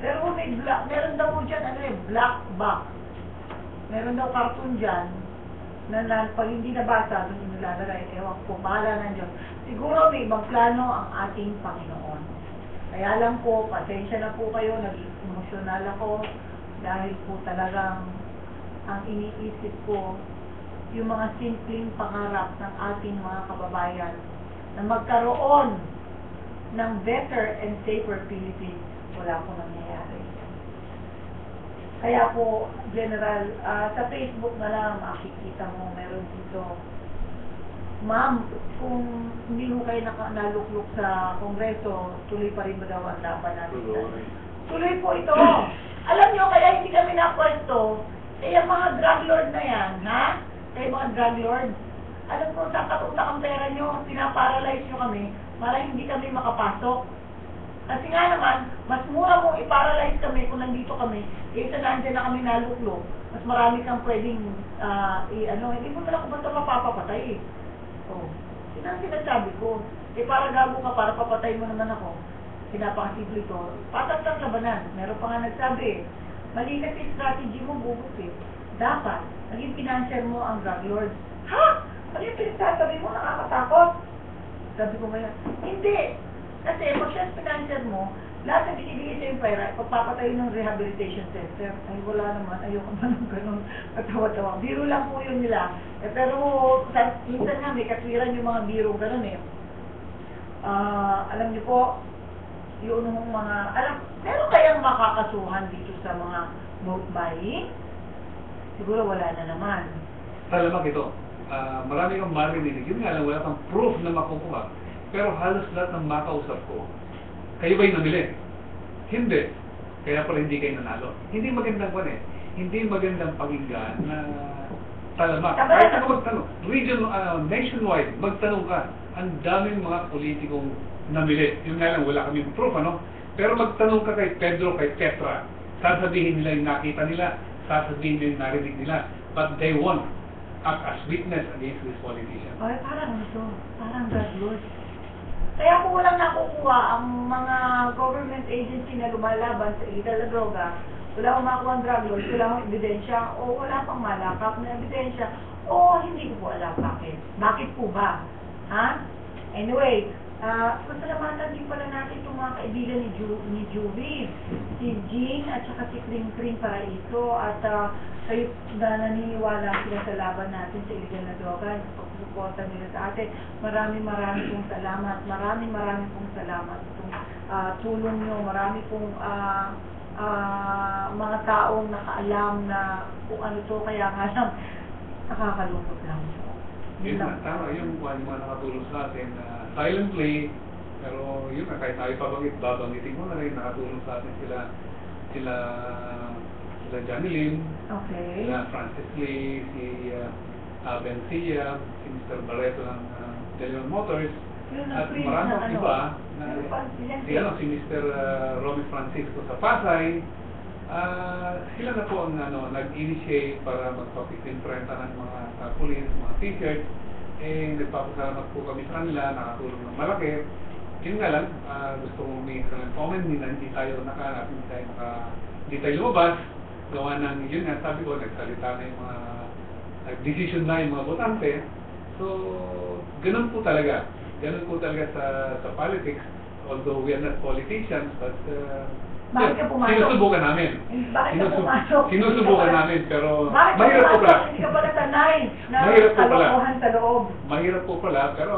Pero meron daw po dyan, black box. Meron daw cartoon dyan na pag hindi nabasa, doon yung nilalagay. Ewan ko, bahala ng Diyos. Siguro may ibang plano ang ating Panginoon. Kaya lang po, pasensya na po kayo, nag-emosyonal ako dahil po talagang ang iniisip ko yung mga simpleng pangarap ng ating mga kababayan na magkaroon ng better and safer Philippines. Wala po nangyayari. Kaya po, General, sa Facebook na lang makikita mo, meron dito, Ma'am, kung hindi mo kayo naluklok sa Kongreso, tuloy pa rin ba daw ang laban natin? Tuloy po ito. Alam nyo, kaya hindi kami napwesto, yung mga drug lord na yan, Kaya mga drug lord, alam ko, saan katutak ang pera nyo, pinaparalyze nyo kami, para hindi kami makapasok. Kasi nga naman, mas mura mong i-paralyze kami kung nandito kami, kaysa nandiyan na kami naluklok, mas marami kang pwedeng, hindi mo na lang basta mapapapatay yun ang sinasabi ko. Para gago ka, para papatay mo naman ako. Pinapakasimple ito. Patas lang labanan. Meron pa nga nagsabi, mali kasi strategy mo, bugot Dapat, naging financier mo ang drug lord. Ano yung pinagsasabi mo? Nakakatakot. Sabi ko ngayon, hindi. Kasi pag siya financier mo, lahat na binibigay sa yung pera, pagpapatayo ng rehabilitation center. Ay, wala naman. Ayoko ba ng ganun katawa-tawa. Biro lang po yun nila. Pero, minsan nga, may katwiran yung mga biro ganun alam niyo po, yun yung mga, meron kayang makakasuhan dito sa mga vote buying? Siguro wala na naman. Talamak ito. Marami kang marinig. Yun nga lang, wala kang proof na makukuha. Pero halos lahat ng makausap ko, kayo ba'y namili? Hindi. Kaya pala hindi kayo nanalo. Hindi magandang hindi magandang pakinggan na talamak. Kahit ako magtanong, nationwide, magtanong ka, ang daming mga politikong namili. Yun nga lang, wala kaming proof, Pero magtanong ka kay Pedro, kay Petra, sasabihin nila yung nakita nila, sasabihin nila yung narinig nila, but they won't act as witness against this politician. Ay, parang drug lord. Kaya kung walang nakukuha ang mga government agency na lumalaban sa illegal na droga, wala akong makuha ang drug lord, wala akong ebidensya, o wala pang malakap na ebidensya, o hindi ko po alam bakit. Bakit po ba? Anyway, pasalamatan din pala natin itong mga kaibigan ni Juvie, si Jean at saka si Kring Paraiso, at kayo na naniniwala sila sa laban natin sa illegal na droga, pagsuporta nila sa atin. Maraming pong salamat. Maraming pong salamat. Itong tulong nyo, marami pong mga taong nakaalam na kung ano to, kaya nga lang nakakalungkot lang. Yun na, tama. Yung mga nakatulong sa atin silently, pero yun na, kahit tayo babanggitin mo na rin, nakatulong sa atin sila Johnny Lim, Okay. sila Francis Lee, si Bencia, si Mr. Barreto ng De Leon Motors, Yun at ang prince marami na pang ano. iba na Ano pa, yan si Mr. Romy Francisco sa Pasay. Sila na po ang nag-initiate para magpapipintrenta ng mga pulis, mga t-shirts. Nagpapasalamat po kami sa kanila, nakatulong ng malaki. Yun nga lang, gusto kong humingi ng comment nila, hindi tayo nakahanap, hindi tayo lumabas. Gawa ng, yun nga, sabi ko, nagsalita na yung mga, nag-decision na yung mga botante. So, ganun po talaga. Ganun po talaga sa politics. Although we are not politicians, but Bakit ka pumasok? sinusubukan namin. Bakit ka pumasok? Sinusubukan namin, pero Bakit ka mahirap po pumasok? pala. Hindi ka pala sanay na Mahirap po pala. kalokohan sa loob. Mahirap po pala, pero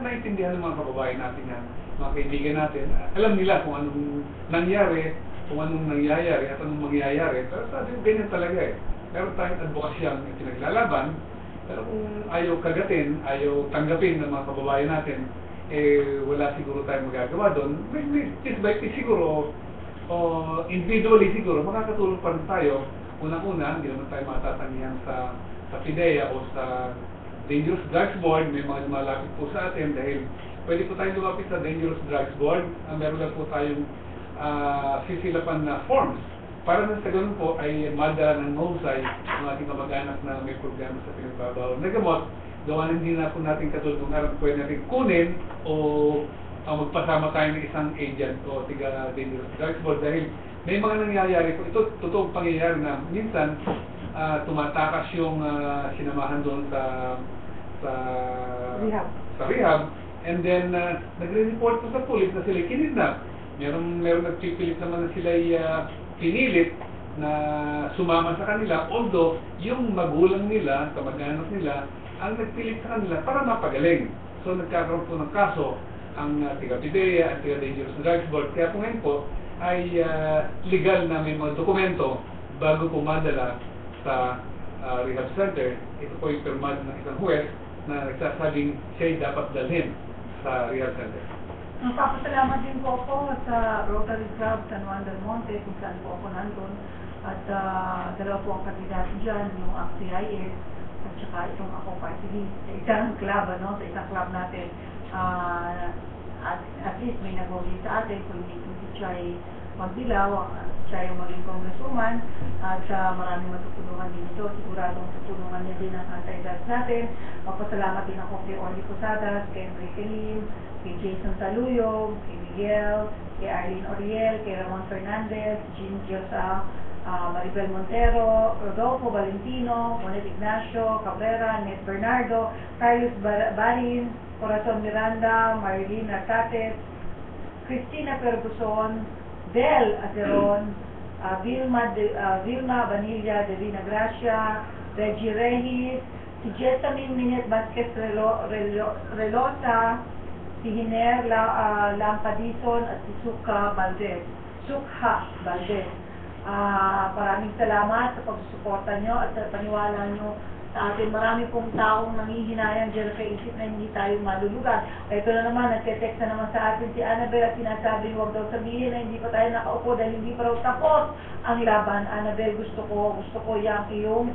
naiintindihan ng mga kababayan natin yan, mga kaibigan natin. Alam nila kung anong nangyari, kung anong nangyayari at anong mangyayari. Pero sabi ko, ganyan talaga eh. Meron tayong advokasyang pinaglalaban, pero kung ayaw kagatin, ayaw tanggapin ng mga kababayan natin, wala siguro tayong magagawa doon. Piece by piece siguro, o individually siguro, makakatulong pa rin tayo. Unang-una, hindi naman tayo matatangihan sa PIDEA o sa Dangerous Drugs Board. May mga lumalapit po sa atin dahil pwede po tayo lumapit sa Dangerous Drugs Board. Meron lang po tayong sisilapan na forms. Para na sa ganun po ay madala ng mahusay ng ating kamag-anak na may problema sa pinagbabaw na gamot. Gawa na hindi na po natin katulong kung pwede natin kunin o magpasama tayo ng isang agent o tiga Dangerous Drugs Board dahil may mga nangyayari po. Ito totoong pangyayari na minsan tumatakas yung sinamahan doon sa rehab and then nagre-report po sa police na sila kinidnap. Meron nagpipilit naman na sila pinilit na sumama sa kanila, although yung magulang nila, kamag-anak nila, ang nagpilit sa kanila para mapagaling. So nagkakaroon po ng kaso ang tiga-PIDEA at tiga-Dangerous Drugs Board. Kaya po ngayon po ay legal na may mga dokumento bago po madala sa rehab center. Ito po yung pirmado ng isang huwes na nagsasabing siya'y dapat dalhin sa rehab center. Nagpapasalamat din po ako sa Rotary Club San Juan del Monte kung saan po ako nandun. At dalawa po ang kandidato dyan, yung ACT-CIS at saka itong ako party list. Sa isang club, sa isang club natin. At least may nag-vote sa atin kung hindi si Chay magdilaw, siya yung maging congresswoman at maraming matutulungan din ito. Siguradong tutulungan niya din ang anti-drugs natin. Magpasalamat din ako kay Orly Posadas, kay Enrique Lim, kay Jason Saluyog, kay Miguel, kay Arlene Oriel, kay Ramon Fernandez, Jean Giosa, Maribel Montero, Rodolfo Valentino, Monet Ignacio, Cabrera, Net Bernardo, Carlos Barin, Corazon Miranda, Marilyn Arcates, Cristina Perguson, Del Aceron, Vilma Vanilla Divina Gracia, Reggie Reyes, si Jessamine Minet Vasquez Relosa, si Hiner Lampadison at si Sukha Valdez. Maraming salamat sa pagsusuporta nyo at sa paniwala nyo sa atin. Marami pong taong nanghihinayang dyan sa isip na hindi tayo malulugan. Ito na naman, nagte-text na naman sa atin si Annabel at sinasabi huwag daw sabihin na hindi pa tayo nakaupo dahil hindi pa raw tapos ang laban. Annabel, gusto ko yung iyong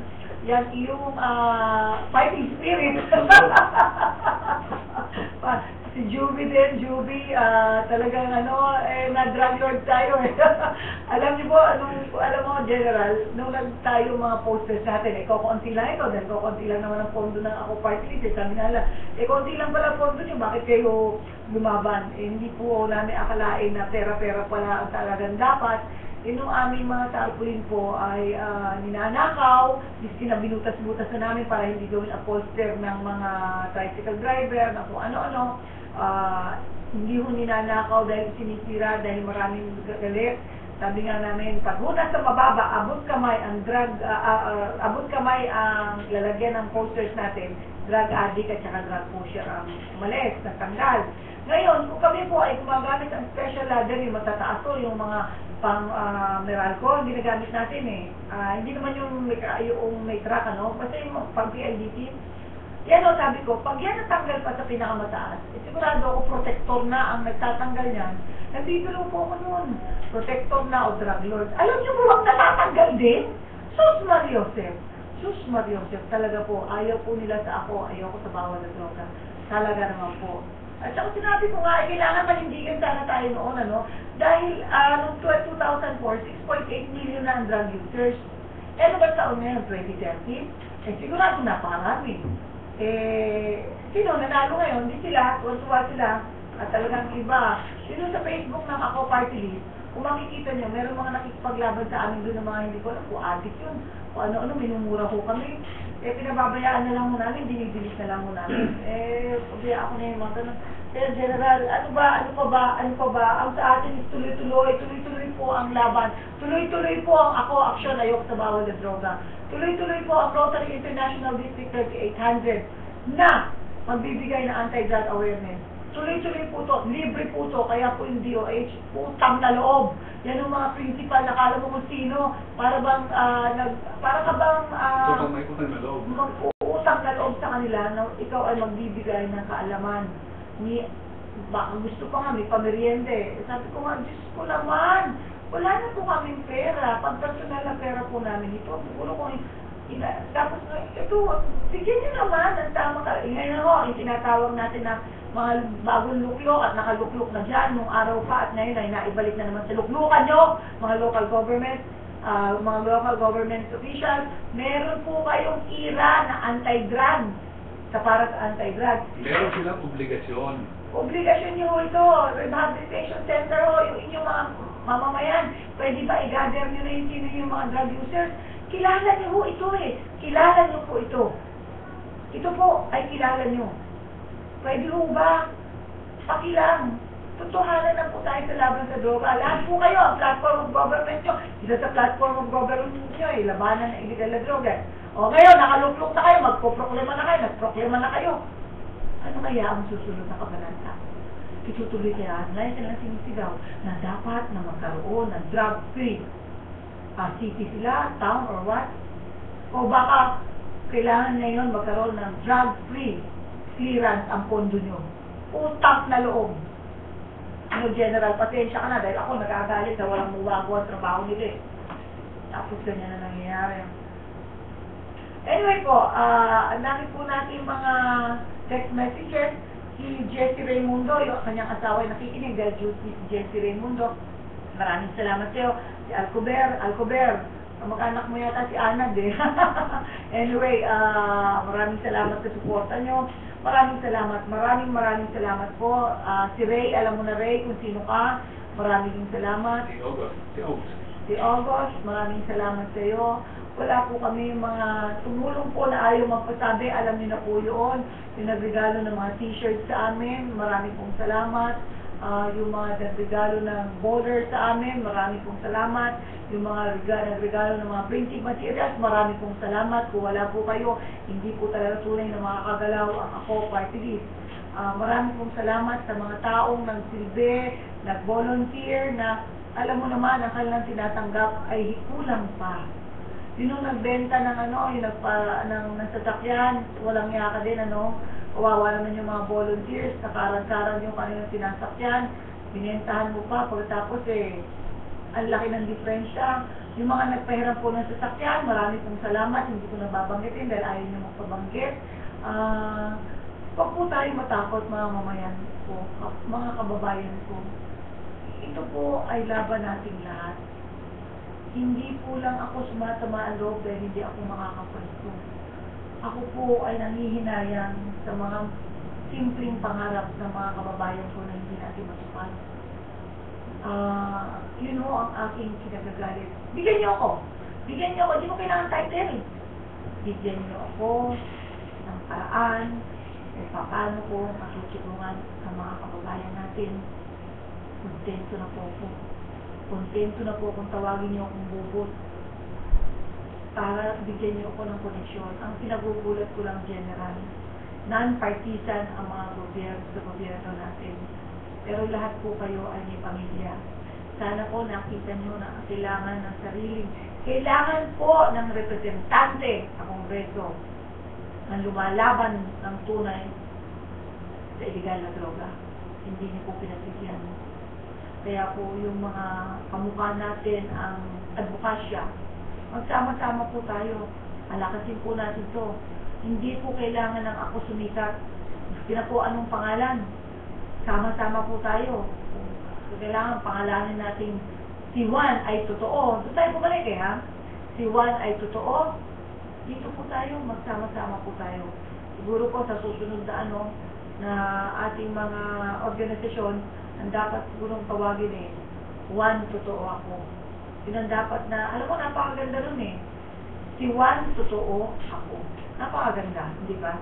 fighting spirit. Si Juby din, talagang na-drug lord tayo eh. Alam niyo po, alam mo, General, nung tayo mga posters natin, konti lang ito, dahil konti lang naman ang pondo ng ako party list, sabi nila, konti lang pala pondo niyo, bakit kayo lumaban? Hindi po namin akalain na pera-pera pala ang talagang dapat. Yung aming mga tarpaulin po ay ninanakaw, binutas-butas na namin para hindi gawin upholster ng mga tricycle driver, na kung ano-ano. Hindi ho ninanakaw dahil sinisira, dahil maraming galit. Sabi nga namin, pag una sa mababa, abot kamay ang lalagyan ng posters natin, drug addict at saka drug pusher ang umalis, natanggal. Ngayon, kung kami po ay gumagamit ang special ladder, yung matataas o yung mga pang Meralco, hindi ginagamit natin eh. Hindi naman yung may truck, basta yung pang PIDT. Yan o, sabi ko, pag yan natanggal pa sa pinakamataas, sigurado ako protector na ang nagtatanggal niyan. Nandito po ako noon. Protector na o drug lord. Alam niyo po, natatanggal din? Sus Mariosep. Sus Mariosep, talaga po, ayaw po nila sa ako, ayaw ko sa bawal na droga. Talaga naman po. At saka sinabi ko nga, kailangan panindigan sana tayo noon, ano? Dahil noong 2004, 6.8 million na ang drug users. Ano ba taon ngayon, 2013? Sigurado napakarami. Sino nanalo ngayon? Hindi sila, tuwa sila. At talagang iba. Sino sa Facebook ng Ako Party List, kung makikita nyo, meron mga nakikipaglaban sa amin doon ng mga hindi ko alam, kung addict yun, kung ano-ano, minumura ko kami. Pinababayaan na lang mo namin, dinidilis na lang mo namin. Pabaya ako na yung mga tanong. Kaya General, ano pa ba, ang sa atin is tuloy-tuloy po ang laban. Tuloy-tuloy po ang Ako Aksyon Ayok sa Bawal na Droga. Tuloy-tuloy po ang Rotary International District 3800 na magbibigay ng anti-drug awareness. Tuloy-tuloy po to, libre po to, kaya po yung DOH, utang na loob. Yan ang mga principal, nakala mo kung sino, para ka bang, So, kung may utang na loob. mag-uutang na loob sa kanila na ikaw ay magbibigay ng kaalaman. Baka gusto pa nga, may pameriende. Sabi ko nga, Diyos ko naman, wala na po kaming pera. Pag personal na pera po namin ito, siguro kung tapos ito, bigyan nyo naman ang tama ka. Ngayon ako, yung tinatawag natin na mga bagong luklok at nakaluklok na dyan nung araw pa at ngayon ay naibalik na naman sa luklukan nyo, mga local government officials. Meron po kayong IRA na anti-drug, sa para sa anti-drug. Meron silang obligasyon. Obligasyon nyo ito, rehabilitation center ho, yung inyong mga mamamayan. Pwede ba i-gather nyo na yung sino yung mga drug users? Kilala nyo ho ito Kilala nyo po ito. Ito po ay kilala nyo. Pwede ho ba? Pakilang. Tutuhanan na po tayo sa laban sa droga. Lahat po kayo, ang platform of government nyo. Isa sa platform of government nyo, labanan ng illegal na droga. O ngayon, nakaluklok na kayo, magpoproklema na kayo, nagproklema na kayo. Ano kaya ang susunod na kabanata? Itutuloy kaya, ngayon silang sinisigaw na dapat na magkaroon ng drug-free city sila, town or what? O baka kailangan ngayon magkaroon ng drug-free clearance ang pondo nyo. Utang na loob. Ano, General, pasensya ka na dahil ako nagagalit na walang muwago ang trabaho nila. Tapos ganyan na nangyayari. Anyway po, ang dami po natin mga text messages. Si Jessie Raimundo, yung kanyang asawa ay nakikinig dahil si Jessie Raimundo. Maraming salamat sa'yo. Si Alcober, mag-anak mo yata si Anad eh. Anyway, maraming salamat sa suporta nyo. Maraming salamat po. Si Ray, alam mo na Ray kung sino ka. Maraming salamat. Si August, maraming salamat sa iyo. Wala po kami mga tumulong po na ayaw magpasabi. Alam niyo na po yun. Yung nagregalo ng mga t-shirts sa amin. Maraming pong salamat. Yung mga nagregalo ng border sa amin. Maraming pong salamat. Yung mga nagregalo ng mga printing materials. Maraming pong salamat. Kung wala po kayo, hindi po talaga tunay na makakagalaw ang Ako Party List. Maraming pong salamat sa mga taong nagsilbi, nag-volunteer, na alam mo naman, ang kanilang tinatanggap ay kulang pa. Yun yung nagbenta ng ng sasakyan, walang yaka din, kawawa naman yung mga volunteers, nakaransaran yung kanilang sinasakyan, binentahan mo pa, pagkatapos ang laki ng diferensya. Yung mga nagpahiram po ng sasakyan, marami pong salamat, hindi ko nababanggitin dahil ayaw nyo magpabanggit. Huwag po tayo matakot, mga mamayan ko, mga kababayan ko. Ito po ay laban nating lahat. Hindi po lang ako sumasama ang loob dahil hindi ako makakapwesto. Ako po ay nanghihinayang sa mga simpleng pangarap ng mga kababayan ko na hindi natin matupad. Yun ho ang aking kinagagalit. Bigyan niyo ako. Hindi mo kailangan title. Bigyan niyo ako ng paraan kung paano ko matutulungan ang mga kababayan natin. Kontento na po ako. Kontento na po kung tawagin niyo akong bubot para bigyan niyo ako ng koneksyon. Ang pinagugulat ko lang, General, non-partisan ang mga gobyerno natin. Pero lahat po kayo ay may pamilya. Sana po nakita niyo na kailangan ng kailangan po ng representante sa Kongreso na lumalaban ng tunay sa illegal na droga. Hindi niyo po pinagbigyan. Kaya po yung mga kamukha natin ang advokasya, magsama-sama po tayo. Alakasin po natin to. Hindi po kailangan ng ako sumikat. Maski na po anong pangalan. Sama-sama po tayo. Kung kailangan pangalanin natin si Juan ay totoo. Doon tayo bumalik ha. Si Juan ay totoo. Dito po tayo, magsama-sama po tayo. Siguro po sa susunod na na ating mga organisasyon, ang dapat sigurong tawagin Juan, totoo ako. Yun ang dapat na, alam mo, napakaganda nun Si Juan, totoo ako. Napakaganda, hindi ba?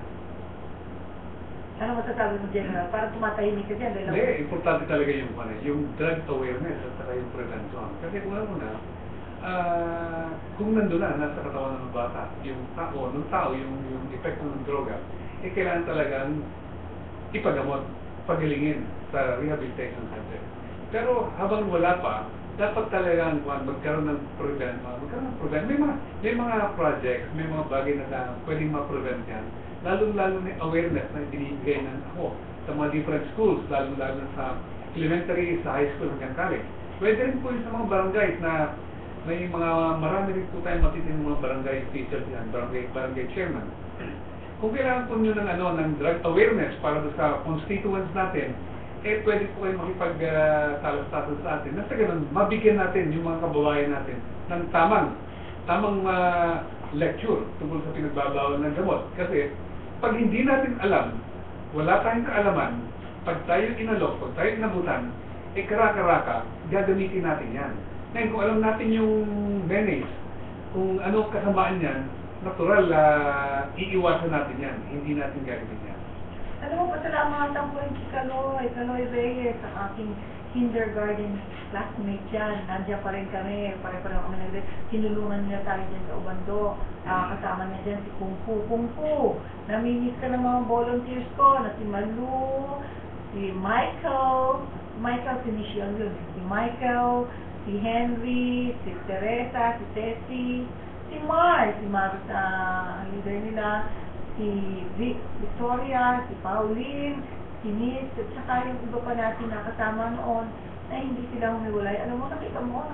Ano masasabi mo, General? Parang tumatahimik ka dyan. Hindi, importante talaga yung drug awareness at saka yung prevention. Kasi kung alam mo na, kung nandun na, nasa katawan ng bata, yung tao, yung epekto ng droga, kailangan talagang ipagamot, pagalingin sa rehabilitation center. Pero habang wala pa, dapat talagang magkaroon ng prevent. May mga projects, may mga bagay na pwedeng ma-prevent yan. Lalo-lalo na awareness na binibigay ng ako sa mga different schools, lalo-lalo na sa elementary, sa high school hanggang college. Pwede rin po yun sa mga barangays na may marami rin po tayong matitin mga barangay teachers yan, barangay chairman. Kung kailangan po nyo ng drug awareness para sa constituents natin, pwede po kayo makipag-talastasan sa atin. Nasa ganun, mabigyan natin yung mga kababayan natin ng tamang lecture tungkol sa pinagbabawal ng gamot. Kasi, pag hindi natin alam, wala tayong kaalaman, pag tayo inalok, pag tayo inabutan, karaka-raka, gagamitin natin yan. Ngayon, kung alam natin yung menace, kung ano kasamaan yan, natural, iiwasan natin yan. Hindi natin gagawin yan. Alam mo, pasalamatan ko yung si Kaloy Reyes, ang aking kindergarten classmate dyan. Nandiyan pa rin kami, pare-pareho kami sinulungan niya tayo dyan sa Ubando. Kasama niya dyan si Kung Fu. Namimiss ka ng mga volunteers ko, na si Malu, si Michael, si Michelle yun. Si Michael, si Henry, si Teresa, si Tessie, si Mar sa leader nila, si Victoria, si Pauline, si Miss, at saka yung iba pa natin nakasama noon na hindi sila humiwalay. Alam mo, nakita mo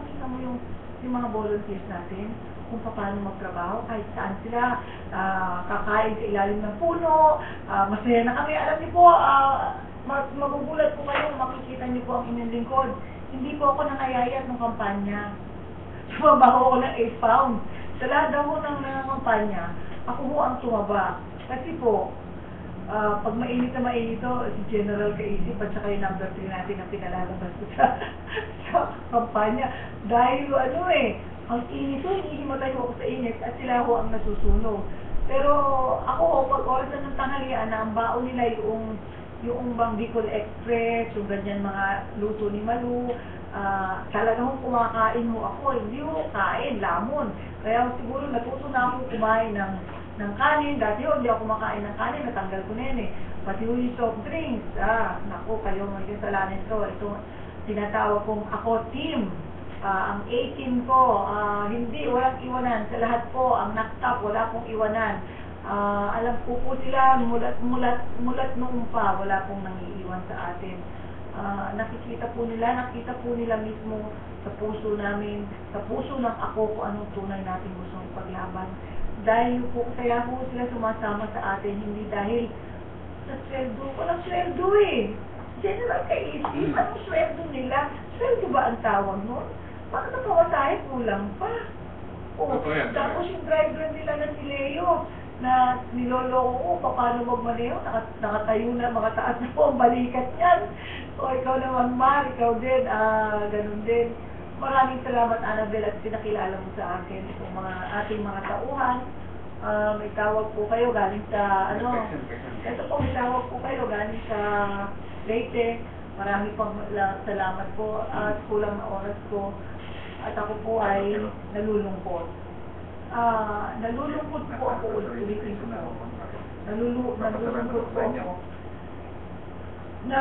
yung mga volunteers natin, kung paano magtrabaho, kahit saan sila, kakain sa ilalim ng puno, masaya na kami. Alam niyo po, magugulat po kayo, makikita niyo po ang inyong lingkod. Hindi po ako nangayayat ng kampanya. Sumabaho ako ng 8 pounds. Sa lahat daw ko ng kampanya, ako po ang tumaba. Kasi po, pag mainit na mainit si General Kaisip at saka yung number 3 natin na pinalalabas ko sa kampanya. Dahil ang init ko, hinihimatay ko ako sa init at sila ho ang nasusunog. Pero ako, pag oras na ng tanghalian na ang baon nila yung bang Bicol Express, yung ganyan mga luto ni Malu, talagang kumakain mo ako, hindi mo kain, lamon. Kaya siguro natuto na ako kumain ng kanin. Dati hindi ako kumakain ng kanin, natanggal ko na yan Pati yung soft drinks, naku, kayo may kasalanan ko. Ito, tinatawag kong ako team. Ang 18 ko, walang iwanan. Sa lahat po, ang naktap, wala pong iwanan. Alam po sila, mulat noong pa, wala pong nangiiwan sa atin. Nakita po nila mismo sa puso namin, sa puso ng ako kung anong tunay natin gustong ipaglaban. Dahil po, kaya po sila sumasama sa atin, hindi dahil sa sweldo. Walang sweldo General Kaisip, anong sweldo nila? Sweldo ba ang tawag nun? Bakit ang pamasahe kulang pa? Tapos yung driver nila na si Leo, na niloloko ko, paano magmaneho, nakatayo na, makataas na po ang balikat niyan. O ikaw naman, Mar, ikaw din, ganun din. Maraming salamat, Annabel, at pinakilala mo sa akin itong ating mga tauhan. May tawag po kayo galing sa, ito po, may tawag po kayo galing sa Leyte. Marami pang salamat po at kulang na oras ko. At ako po ay nalulungkot. Nalulungkot po ako ulit-ulitin ko. Nalulungkot po ako na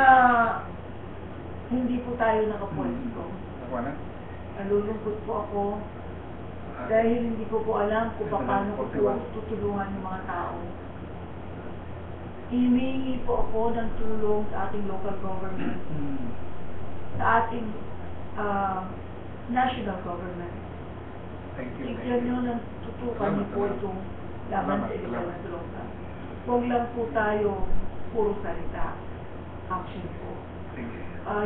hindi po tayo nakapwesto. Nalulungkot po ako dahil hindi ko po alam kung paano ko po tutulungan ng mga tao. Hihingi po ako ng tulong sa ating local government, sa ating national government. Thank you. Tignan nyo ng tutukan niyo po itong laban sa illegal na droga. Huwag lang po tayo puro salita, action po.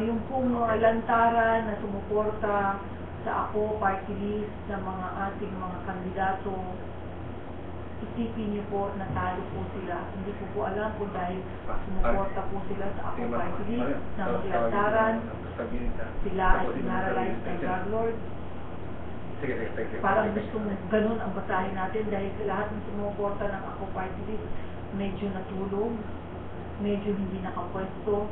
Yung pong mga lantaran na sumuporta sa ako party list ng mga ating mga kandidato, isipin niyo po na talo po sila. Hindi ko po alam kung dahil sumuporta po sila sa ako party list ng lantaran, sila ay sinaralyze ng drug lord. Parang gustong ganun ang basahin natin dahil lahat ng sumuporta ng ako party list medyo natulog, medyo hindi nakapwesto.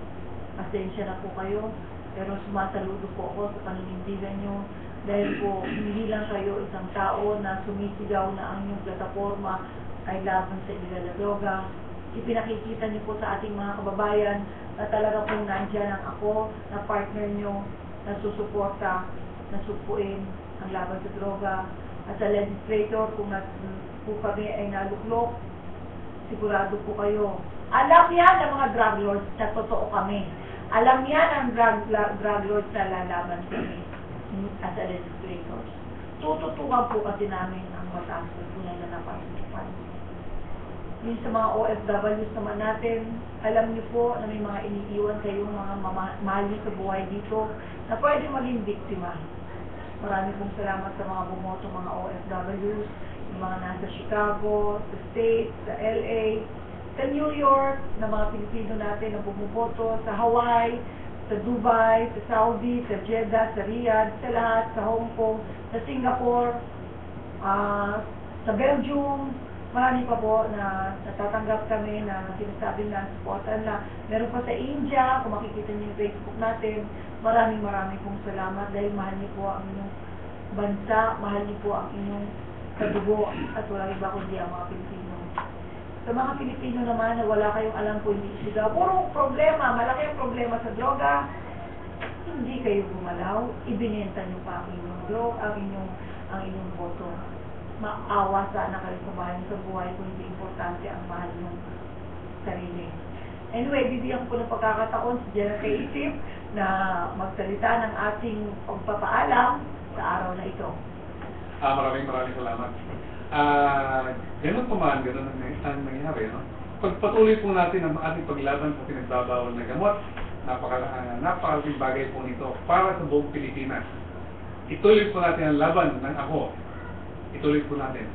Pasensya na po kayo, pero sumasaludo po ako sa paninindigan nyo dahil po hindi lang kayo isang tao na sumisigaw na ang inyong plataforma ay laban sa illegal na droga. Ipinakikita niyo po sa ating mga kababayan na talaga pong nandyan ang ako na partner nyo na susuporta, na supuin ang laban sa droga. At sa legislator, kung po kami ay naluklok, sigurado po kayo. Alam yan ng mga drug lords na totoo kami. Alam yan ang drug lords na lalaban kami as a legislators. Tututukan po kasi namin ang mataas na tunay na napasutupan. Yung sa mga OFWs naman natin, alam niyo po na may mga iniiwan kayong mga mahal sa buhay dito na pwede maging biktima. Marami pong salamat sa mga bumoto mga OFWs, yung mga nasa Chicago, sa States, sa LA, sa New York, na mga Pilipino natin na bumuboto, sa Hawaii, sa Dubai, sa Saudi, sa Jeddah, sa Riyadh, sa lahat, sa Hong Kong, sa Singapore, sa Belgium, marami pa po na natatanggap kami na sinasabi na supportan na. Meron pa sa India, kung makikita niyo yung Facebook natin, maraming pong salamat dahil mahal niyo po ang inyong bansa, mahal niyo po ang inyong kadugo at walang iba kundi ang mga Pilipino. Sa mga Pilipino naman na wala kayong alam kung hindi sigaw, puro problema, malaki ang problema sa droga, hindi kayo gumalaw, ibinenta niyo pa ang inyong droga, ang inyong boto. Maawa sana kayo kumain sa buhay kung hindi importante ang mahal ng sarili. Anyway, bibigyan ko ng pagkakataon si Jenna Kaisip na magsalita ng ating pagpapaalam sa araw na ito. Maraming salamat. Ganun po man, ganun ang nangyari, no? Pagpatuloy po natin ang ating paglaban sa pinagbabawal na gamot, napakalaking bagay po nito para sa buong Pilipinas. Ituloy po natin ang laban ng ako. Ituloy po natin.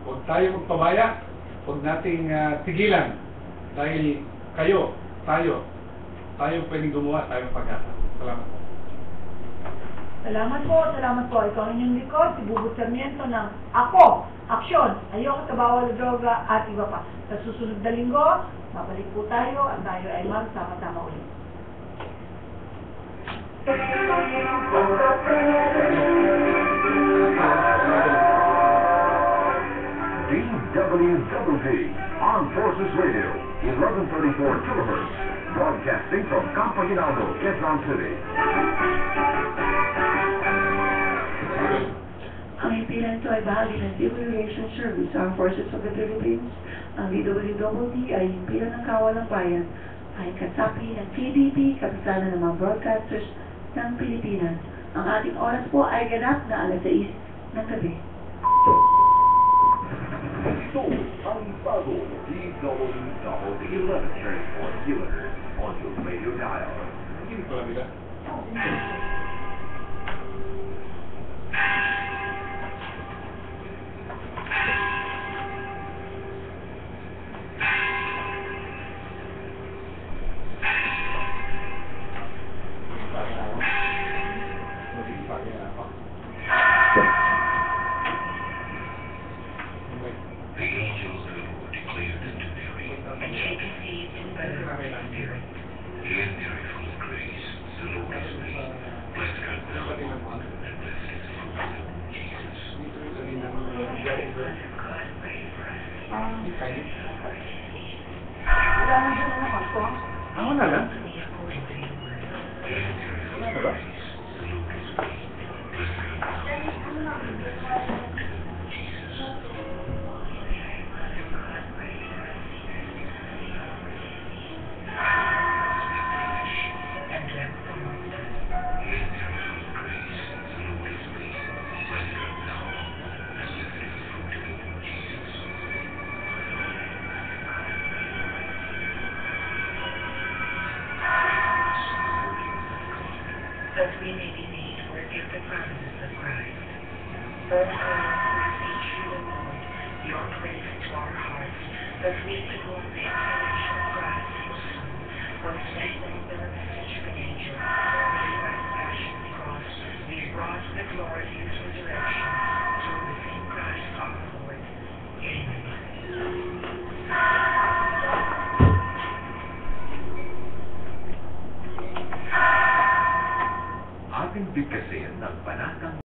Huwag tayo magpabaya, huwag nating tigilan. Dahil tayo pwedeng gumawa, tayong pag-asa. Salamat po. Salamat po. Ikaw ang inyong likod, si Bubut Sarmiento ng Ako, Aksyon, Ayoko sa Bawal na Droga at iba pa. Sa susunod na linggo, mabalik po tayo at tayo ay magsama-sama ulit. DWWD, Armed Forces Radio, 1134 kilohertz, broadcasting from Campo Hinaldo, Quezon City. Ang impilan ito ay bahagi ng Civil Relations Service, Armed Forces of the Philippines. Ang DWWD ay impilan ng kawalang bayan, ay kasapi ng PDP, kapisanan ng mga broadcasters ng Pilipinas. Ang ating oras po ay ganap na alas 6 ng gabi. Ito ang bago DWWD 11 transport kilohertz on your radio dial. Hindi ko lang nila. The angels who declared unto Mary, and she conceived in the Spirit. Hail Mary, full of grace, the Lord is with thee. Blessed art thou among women, and blessed is the fruit of thy womb, Jesus. Ako na lang. Hail Mary, full of grace, the Lord is with thee. Blessed art thou among women, and blessed is the fruit of thy womb, Jesus. that we may be made worthy of the promises of Christ. O God, who beseech you, O Lord, your grace to our hearts, that we to whom the exhalation of Christ so soon was strengthened by the message of an angel, and by the passion of the cross, we brought the glory of his resurrection through the same Christ our Lord. Amen. Ating bigkasin ng panatang